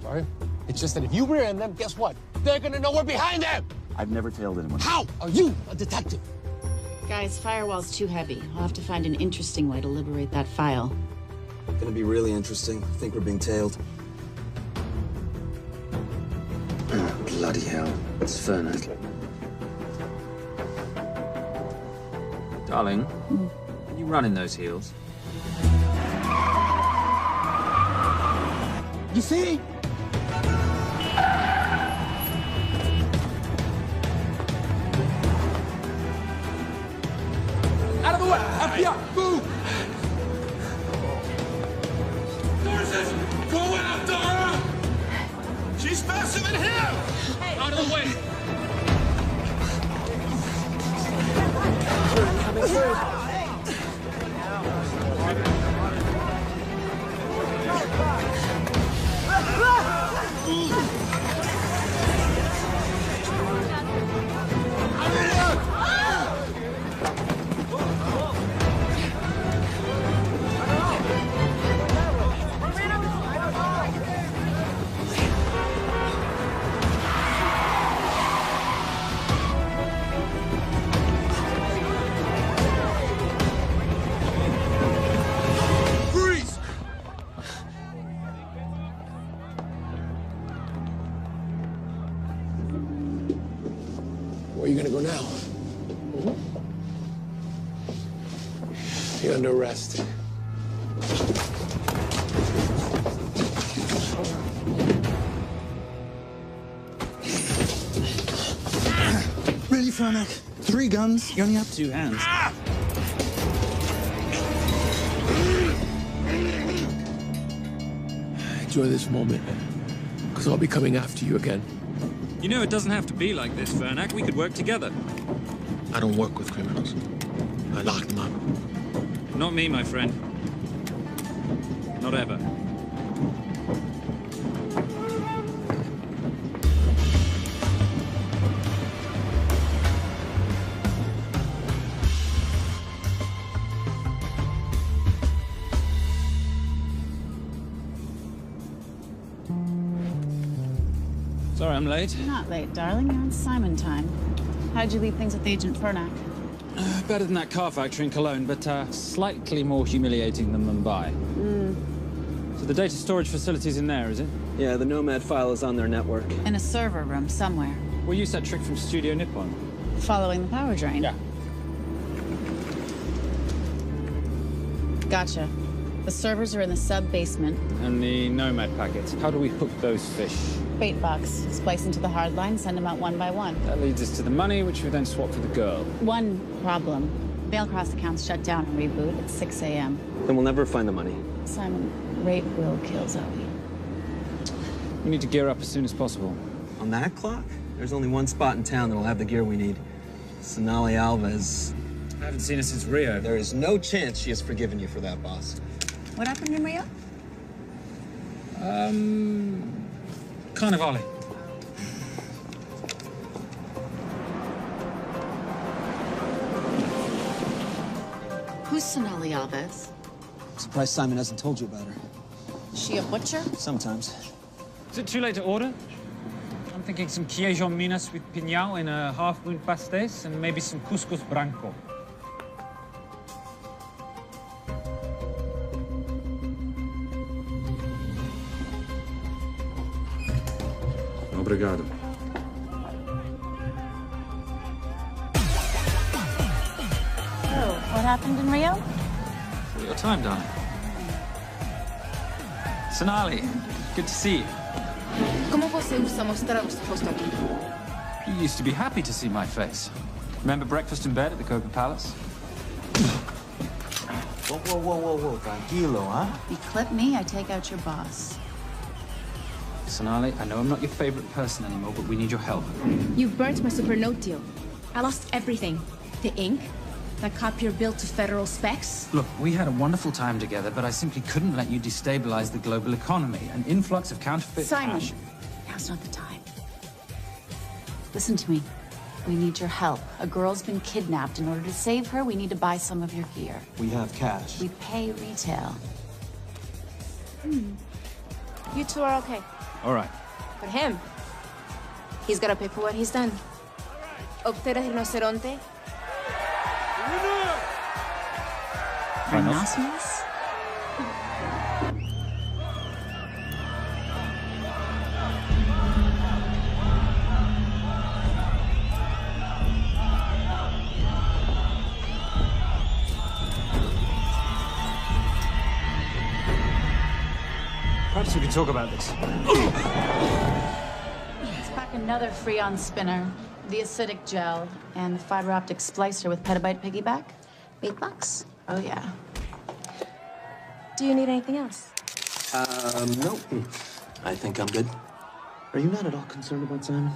Sorry? It's just that if you rear end them, guess what? They're gonna know we're behind them! I've never tailed anyone. How are you a detective? Guys, firewall's too heavy. I'll have to find an interesting way to liberate that file. Gonna be really interesting. I think we're being tailed. Bloody hell. It's Fernac. Darling, can you run in those heels? You see? Out of the way! FBI! Move! Go after her! She's faster than him! Out of the way! Coming through. Where are you gonna go now? You're under arrest. Really, Fernac? 3 guns? You only have 2 hands. Enjoy this moment, because I'll be coming after you again. You know, it doesn't have to be like this, Fernac. We could work together. I don't work with criminals. I lock them up. Not me, my friend. Not ever. Sorry, I'm late. You're not late, darling. You're on Simon time. How'd you leave things with Agent Fernac? Better than that car factory in Cologne, but slightly more humiliating than Mumbai. So the data storage facility's in there, is it? Yeah, the Nomad file is on their network. In a server room somewhere. We'll use that trick from Studio Nippon. Following the power drain? Yeah. Gotcha. The servers are in the sub-basement. And the Nomad packets. How do we hook those fish? Bait box. Splice into the hard line, send them out one by one. That leads us to the money, which we then swap for the girl. One problem. Bailcross accounts shut down and reboot at 6 a.m. Then we'll never find the money. Simon, rape will kill Zoe. We need to gear up as soon as possible. On that clock? There's only one spot in town that'll have the gear we need. Sonali Alves. I haven't seen her since Rio. There is no chance she has forgiven you for that, boss. What happened in Rio? Carnivale. Who's Sonali Alves? Surprised Simon hasn't told you about her. Is she a butcher? Sometimes. Is it too late to order? I'm thinking some queijo minas with piñao in a half-moon pastéis and maybe some couscous branco. Obrigado. Oh, what happened in Rio? For your time, darling. Sonali, good to see you. ¿Cómo você usa mostrar o seu rosto aqui? You used to be happy to see my face. Remember breakfast in bed at the Coca Palace? Whoa. Tranquilo, huh? You clip me, I take out your boss. Sonali, I know I'm not your favorite person anymore, but we need your help. You burnt my supernote deal. I lost everything. The ink, that copier built to federal specs. Look, we had a wonderful time together, but I simply couldn't let you destabilize the global economy. An influx of counterfeit Simon, cash. now's not the time. Listen to me. We need your help. A girl's been kidnapped. In order to save her, we need to buy some of your gear. We have cash. We pay retail. You two are okay. All right. But him, he's gotta pay for what he's done. Obter el rinoceronte. Rhinoceros? Perhaps we could talk about this. Let's pack another Freon spinner, the acidic gel, and the fiber optic splicer with petabyte piggyback. $8? Oh, yeah. Do you need anything else? No. I think I'm good. Are you not at all concerned about Simon?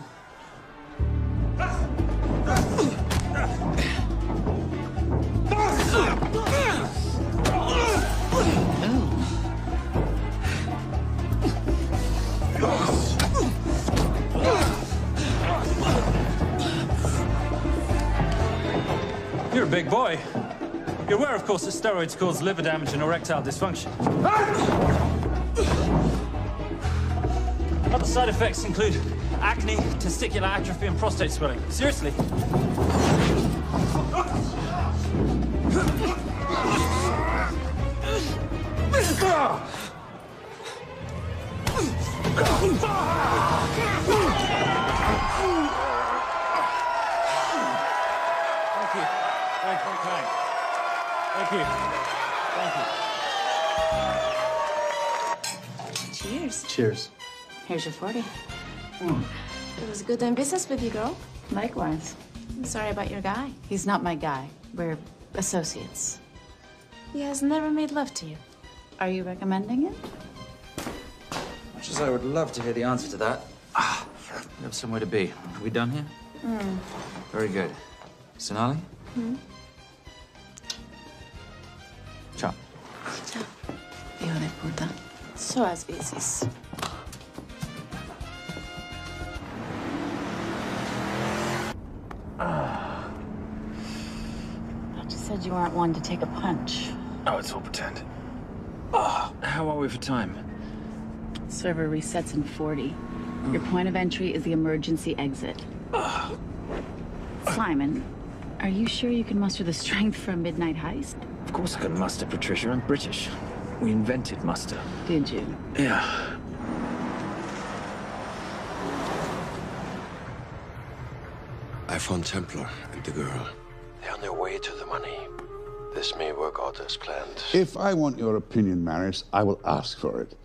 You're a big boy. You're aware, of course, that steroids cause liver damage and erectile dysfunction. Other side effects include acne, testicular atrophy, and prostate swelling. Seriously. Thank you. Thank you. Cheers. Cheers. Here's your 40. It was good doing business with you, girl. Likewise. I'm sorry about your guy. He's not my guy. We're associates. He has never made love to you. Are you recommending it? Much as I would love to hear the answer to that. We have somewhere to be. Are we done here? Very good. Sonali? Ciao. Ciao. Hijo de puta. So as veces. Thought you said you weren't one to take a punch. Oh, it's all pretend. How are we for time? Server resets in 40. Your point of entry is the emergency exit. Simon, are you sure you can muster the strength for a midnight heist? Of course I can muster, Patricia. I'm British. We invented muster. Did you? Yeah. I found Templar and the girl. They're on their way to the money. This may work out as planned. If I want your opinion, Maris, I will ask for it.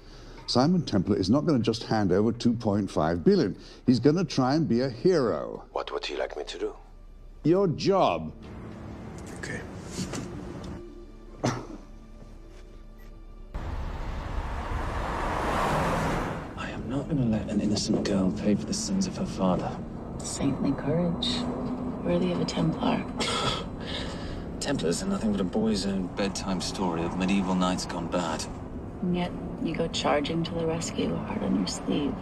Simon Templar is not going to just hand over 2.5 billion. He's going to try and be a hero. What would he like me to do? Your job. Okay. I am not going to let an innocent girl pay for the sins of her father. Saintly courage. Worthy of a Templar. Templars are nothing but a boy's own bedtime story of medieval knights gone bad. And yet, you go charging to the rescue, heart on your sleeve.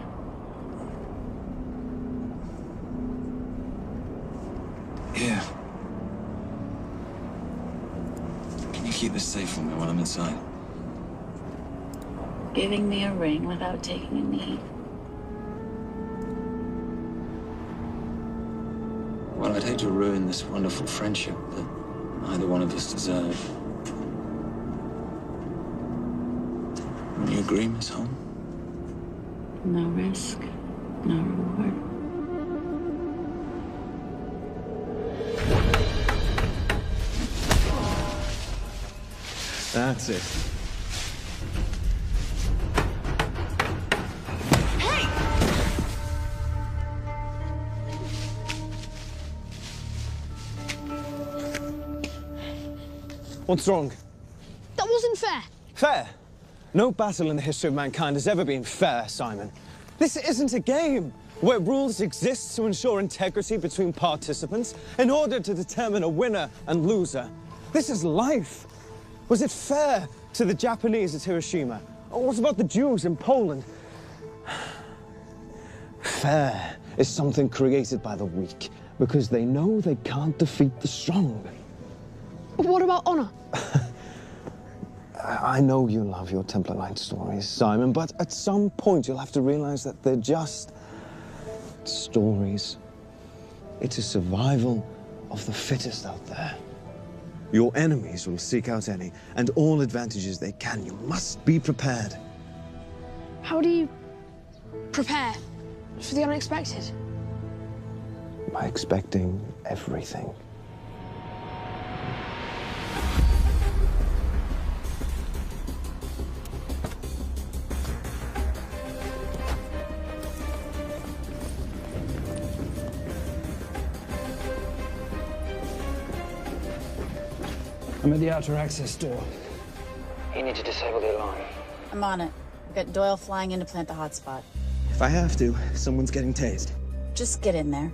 Here. Can you keep this safe for me while I'm inside? Giving me a ring without taking a knee. Well, I'd hate to ruin this wonderful friendship that neither one of us deserve. Would you agree, Miss Holmes? No risk, no reward. That's it. What's wrong? That wasn't fair. Fair? No battle in the history of mankind has ever been fair, Simon. This isn't a game where rules exist to ensure integrity between participants in order to determine a winner and loser. This is life. Was it fair to the Japanese at Hiroshima? Or what about the Jews in Poland? Fair is something created by the weak because they know they can't defeat the strong. What about honor? I know you love your Templar Knight stories, Simon, but at some point you'll have to realize that they're just stories. It is survival of the fittest out there. Your enemies will seek out any and all advantages they can. You must be prepared. How do you prepare for the unexpected? By expecting everything. I'm at the outer access door. You need to disable the alarm. I'm on it. We've got Doyle flying in to plant the hotspot. If I have to, someone's getting tased. Just get in there.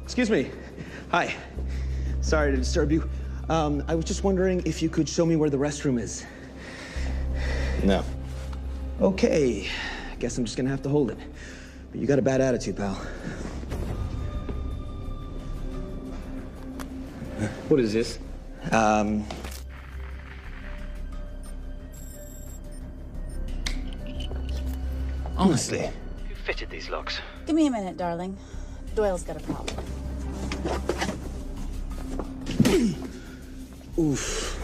Excuse me. Hi. Sorry to disturb you. I was just wondering if you could show me where the restroom is. No. Okay. I guess I'm just gonna have to hold it. But you got a bad attitude, pal. What is this? Honestly. Who fitted these locks? Give me a minute, darling. Doyle's got a problem. Oof.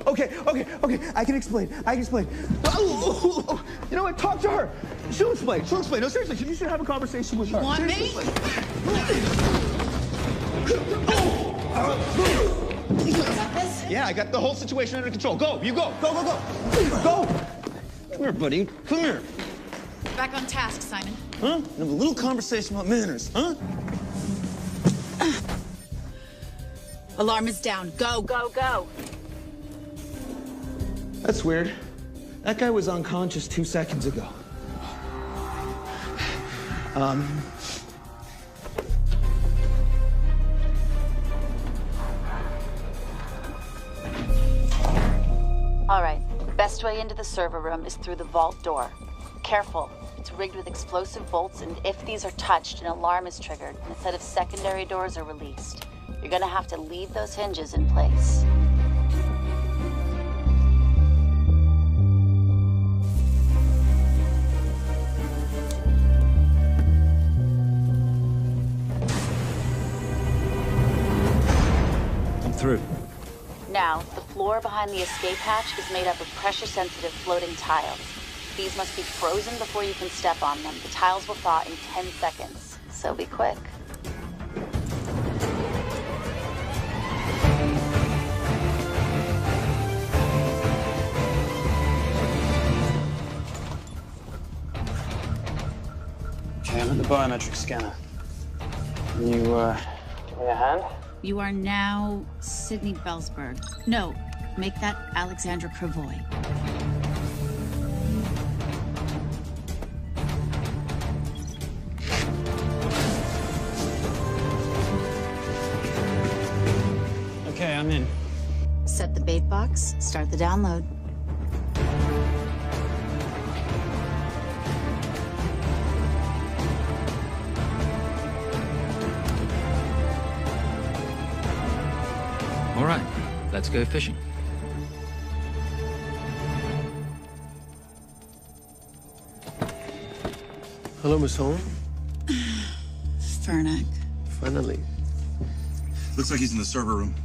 Okay. I can explain. You know what? Talk to her. She'll explain. No, seriously, you should have a conversation with her. Want me? You got this? Yeah, I got the whole situation under control. Go, you go. Go. Go. Come here, buddy. Come here. Back on task, Simon. Huh? Have a little conversation about manners, huh? Alarm is down. Go. That's weird. That guy was unconscious 2 seconds ago. All right. Best way into the server room is through the vault door. Careful. It's rigged with explosive bolts, and if these are touched, an alarm is triggered, and a set of secondary doors are released. You're gonna have to leave those hinges in place. I'm through. Now, the floor behind the escape hatch is made up of pressure-sensitive floating tiles. These must be frozen before you can step on them. The tiles will thaw in 10 seconds, so be quick. Okay, I'm at the biometric scanner. Can you, give me a hand? You are now Sydney Bellsberg. No, make that Alexandra Cravoy. Okay, I'm in. Set the bait box, start the download. All right, let's go fishing. Hello, Miss Holm. Fernac. Finally. Looks like he's in the server room.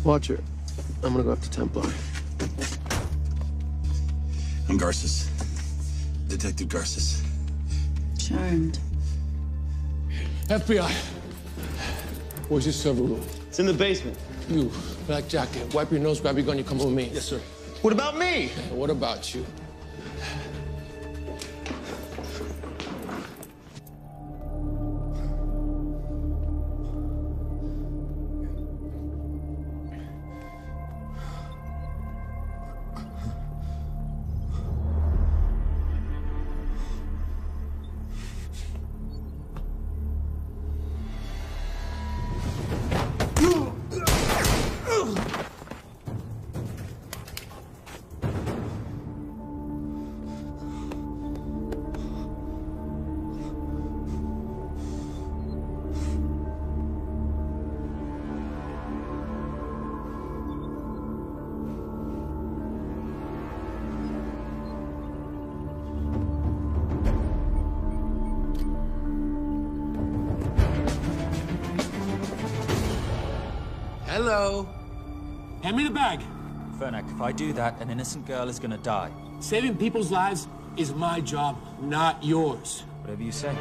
Watcher, I'm gonna go after Templar. I'm Garces. Detective Garces. Charmed. FBI. Where's your server room? It's in the basement. You, black jacket, wipe your nose, grab your gun, you come with me. Yes, sir. What about me? What about you? Hello. Hand me the bag. Fernac, if I do that, an innocent girl is gonna die. Saving people's lives is my job, not yours. Whatever you say.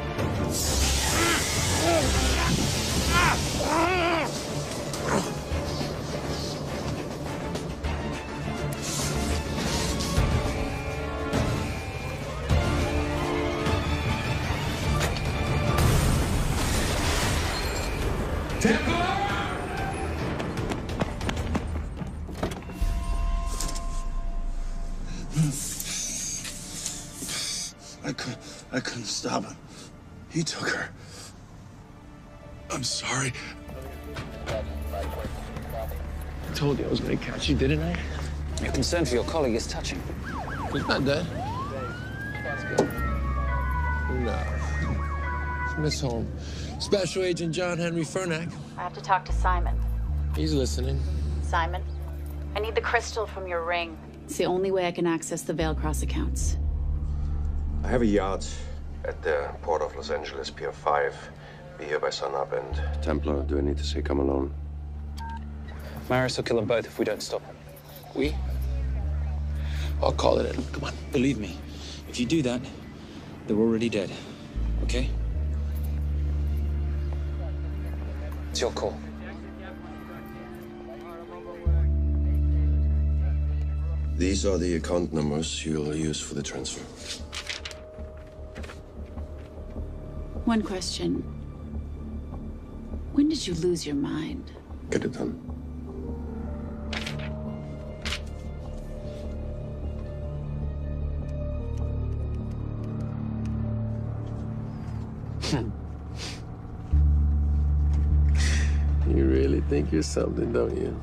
Templar! He took her. I'm sorry. I told you I was gonna catch you, didn't I? Your concern for your colleague is touching. He's not dead. No. It's Miss Holmes. Special Agent John Henry Fernack. I have to talk to Simon. He's listening. Simon, I need the crystal from your ring. It's the only way I can access the Veil Cross accounts. I have a yacht at the port of Los Angeles, Pier 5. Be here by sunup, and Templar, do I need to say come alone? Maris will kill them both if we don't stop him. We? I'll call it in. Come on. Believe me, if you do that, they're already dead. Okay? It's your call. These are the account numbers you'll use for the transfer. One question. When did you lose your mind? Get it done. You really think you're something, don't you?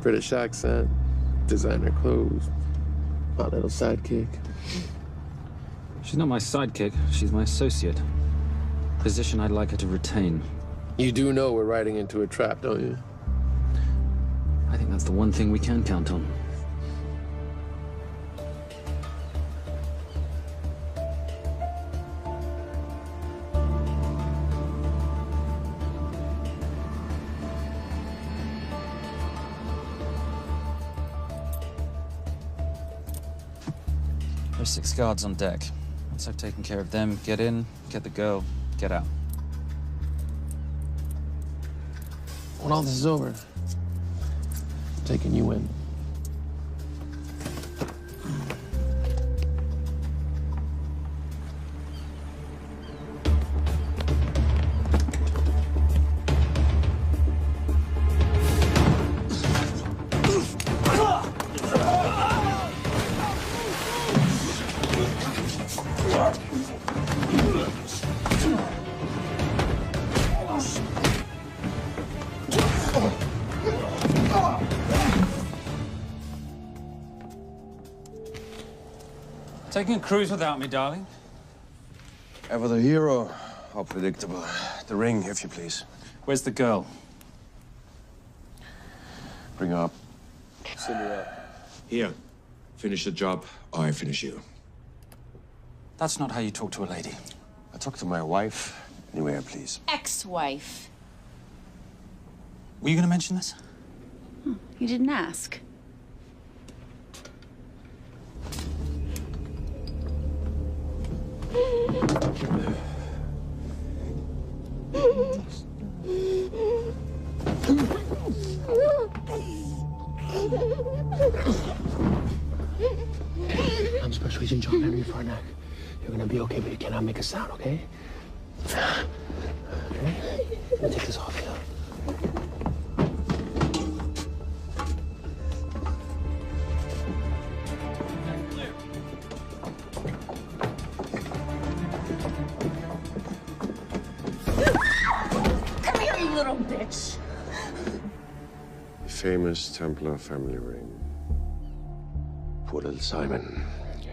British accent, designer clothes, my little sidekick. She's not my sidekick. She's my associate. Position I'd like her to retain. You do know we're riding into a trap, don't you? I think that's the one thing we can count on. There's 6 guards on deck. Once I've taken care of them, get in, get the girl, get out. When all this is over, I'm taking you in. Taking a cruise without me, darling? Ever the hero, how predictable. The ring, if you please. Where's the girl? Bring her up. Send her up. Here. Finish the job, or I finish you. That's not how you talk to a lady. I talk to my wife anywhere, please. Ex-wife. Were you going to mention this? You didn't ask. I'm Special Agent John Henry Fernack. You're gonna be okay, but you cannot make a sound, okay? Okay? Let me take this off you. Come here, you little bitch. The famous Templar family ring. Poor little Simon.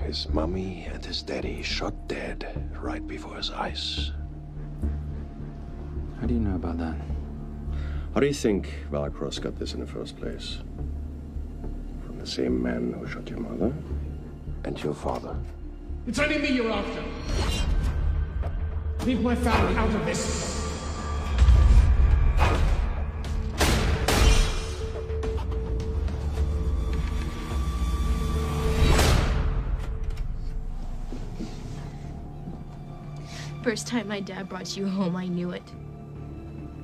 His mommy and his daddy shot dead right before his eyes. How do you know about that? How do you think Valacross got this in the first place? From the same man who shot your mother and your father. It's only me you're after. Leave my family out of this. First time my dad brought you home, I knew it.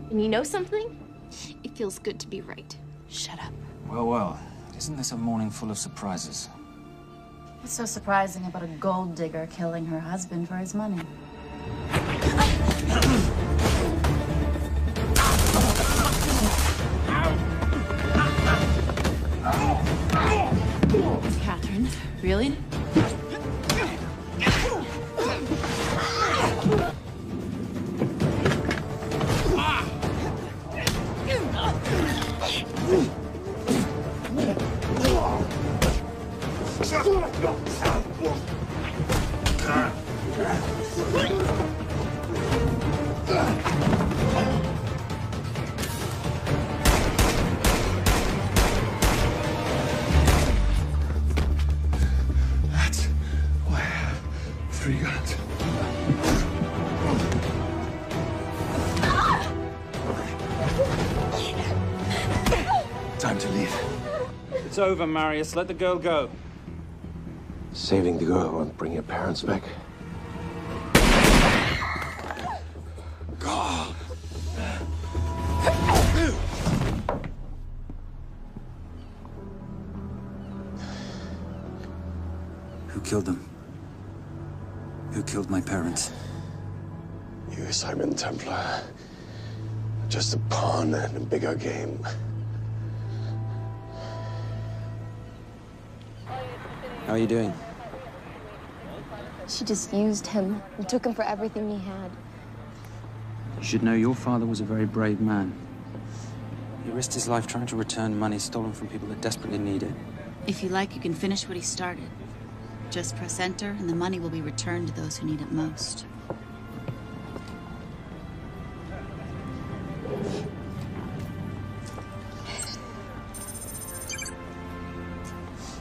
And you know something? It feels good to be right. Shut up. Well, well. Isn't this a morning full of surprises? What's so surprising about a gold digger killing her husband for his money? Catherine, really? That's why I have 3 guns. Time to leave. It's over, Marius. Let the girl go. Saving the girl won't bring your parents back. God. Who killed them? Who killed my parents? You, Simon Templar. Just a pawn in a bigger game. How are you doing? She just used him and took him for everything he had. You should know your father was a very brave man. He risked his life trying to return money stolen from people that desperately need it. If you like, you can finish what he started. Just press enter, and the money will be returned to those who need it most.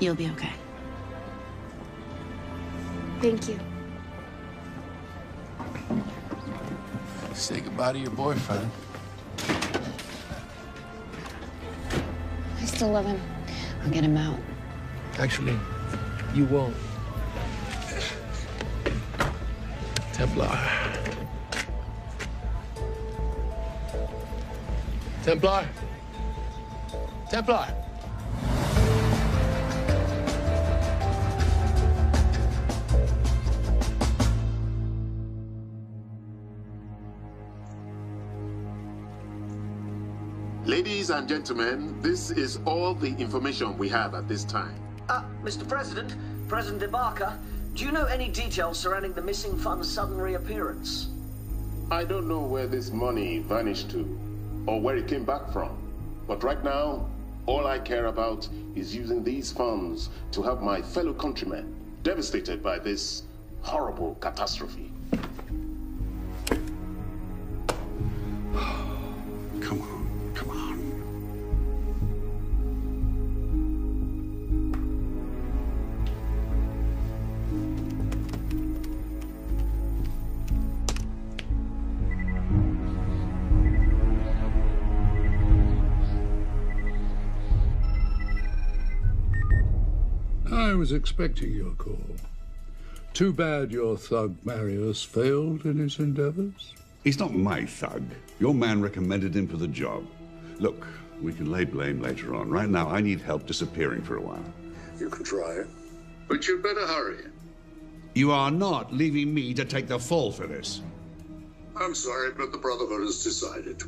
You'll be okay. Thank you. Say goodbye to your boyfriend. I still love him. I'll get him out. Actually, you won't. Templar. Templar. Templar. Ladies and gentlemen, this is all the information we have at this time. Mr. President, President Ibaka, do you know any details surrounding the missing fund's sudden reappearance? I don't know where this money vanished to, or where it came back from. But right now, all I care about is using these funds to help my fellow countrymen devastated by this horrible catastrophe. Come on, come on. I was expecting your call. Too bad your thug Marius failed in his endeavors. He's not my thug. Your man recommended him for the job. Look, we can lay blame later on. Right now, I need help disappearing for a while. You can try it, but you'd better hurry. You are not leaving me to take the fall for this. I'm sorry, but the Brotherhood has decided.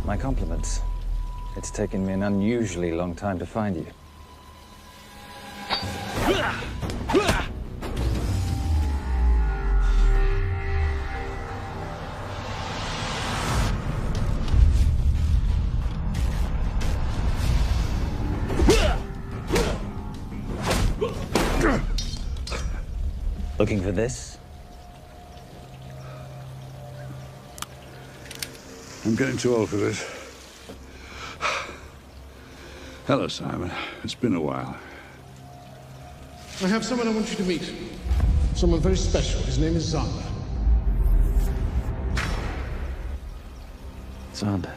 My compliments. It's taken me an unusually long time to find you. Looking for this? I'm getting too old for this. Hello, Simon. It's been a while. I have someone I want you to meet. Someone very special. His name is Zander. Zander.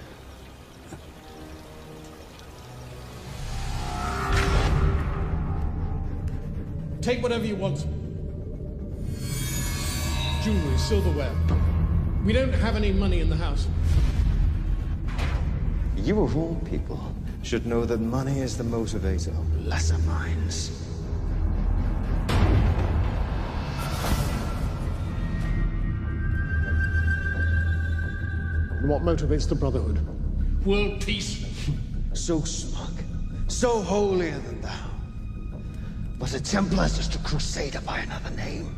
Take whatever you want. Jewelry, silverware. We don't have any money in the house. You of all people should know that money is the motivator of lesser minds. What motivates the Brotherhood? World peace. So smug, so holier than thou. But a Templar's just a crusader by another name.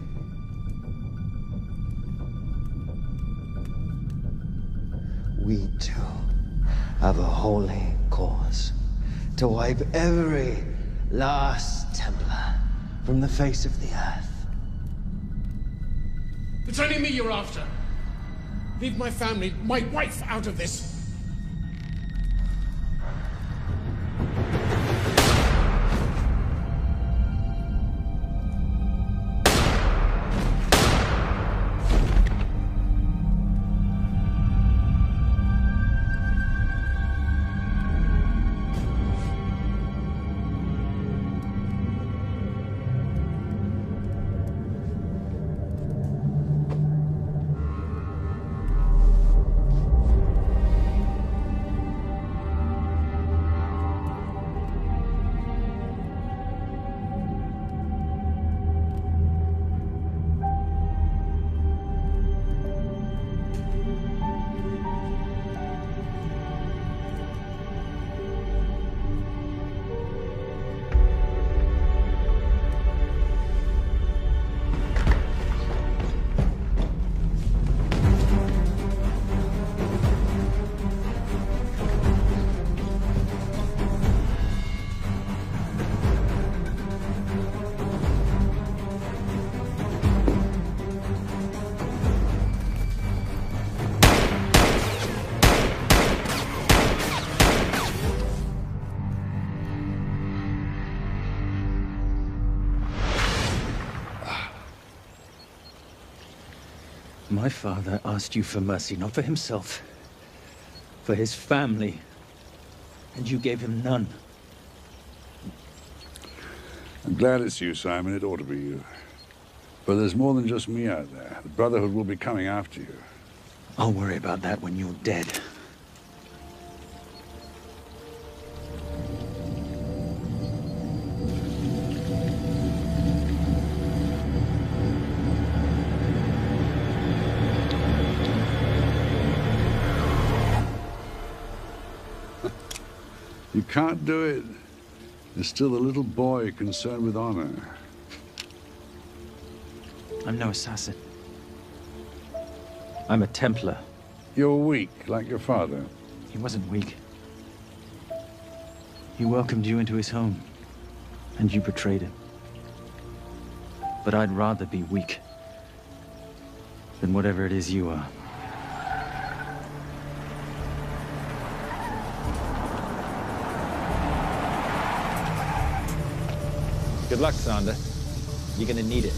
We too have a holy cause to wipe every last Templar from the face of the earth. It's only me you're after. Leave my family, my wife, out of this. My father asked you for mercy, not for himself, for his family, and you gave him none. I'm glad it's you, Simon. It ought to be you. But there's more than just me out there. The Brotherhood will be coming after you. I'll worry about that when you're dead. You can't do it. There's still a little boy concerned with honor. I'm no assassin. I'm a Templar. You're weak, like your father. He wasn't weak. He welcomed you into his home, and you betrayed him. But I'd rather be weak than whatever it is you are. Good luck, Zander. You're gonna need it.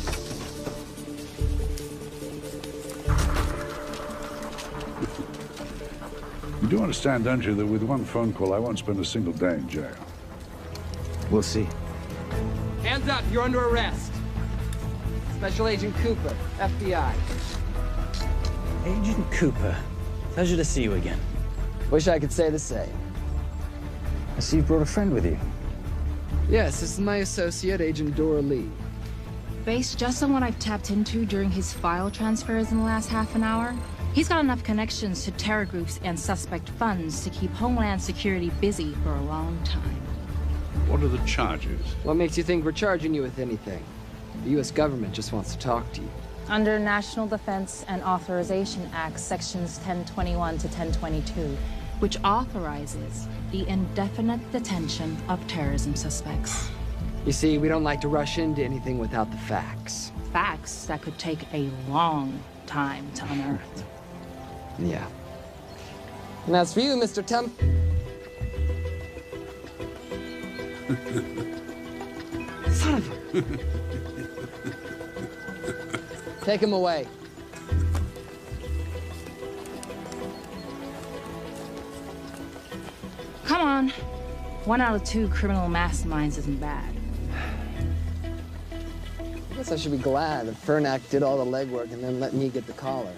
You do understand, don't you, that with one phone call, I won't spend a single day in jail. We'll see. Hands up, you're under arrest. Special Agent Cooper, FBI. Agent Cooper, pleasure to see you again. Wish I could say the same. I see you brought a friend with you. Yes, this is my associate, Agent Dora Lee. Based just on what I've tapped into during his file transfers in the last half an hour, he's got enough connections to terror groups and suspect funds to keep Homeland Security busy for a long time. What are the charges? What makes you think we're charging you with anything? The U.S. government just wants to talk to you. Under National Defense and Authorization Act, Sections 1021 to 1022, which authorizes the indefinite detention of terrorism suspects. You see, we don't like to rush into anything without the facts. Facts that could take a long time to unearth. Yeah. And as for you, Mr. Temp... Son of a... Take him away. Come on. 1 out of 2 criminal masterminds isn't bad. I guess I should be glad that Fernak did all the legwork and then let me get the collar.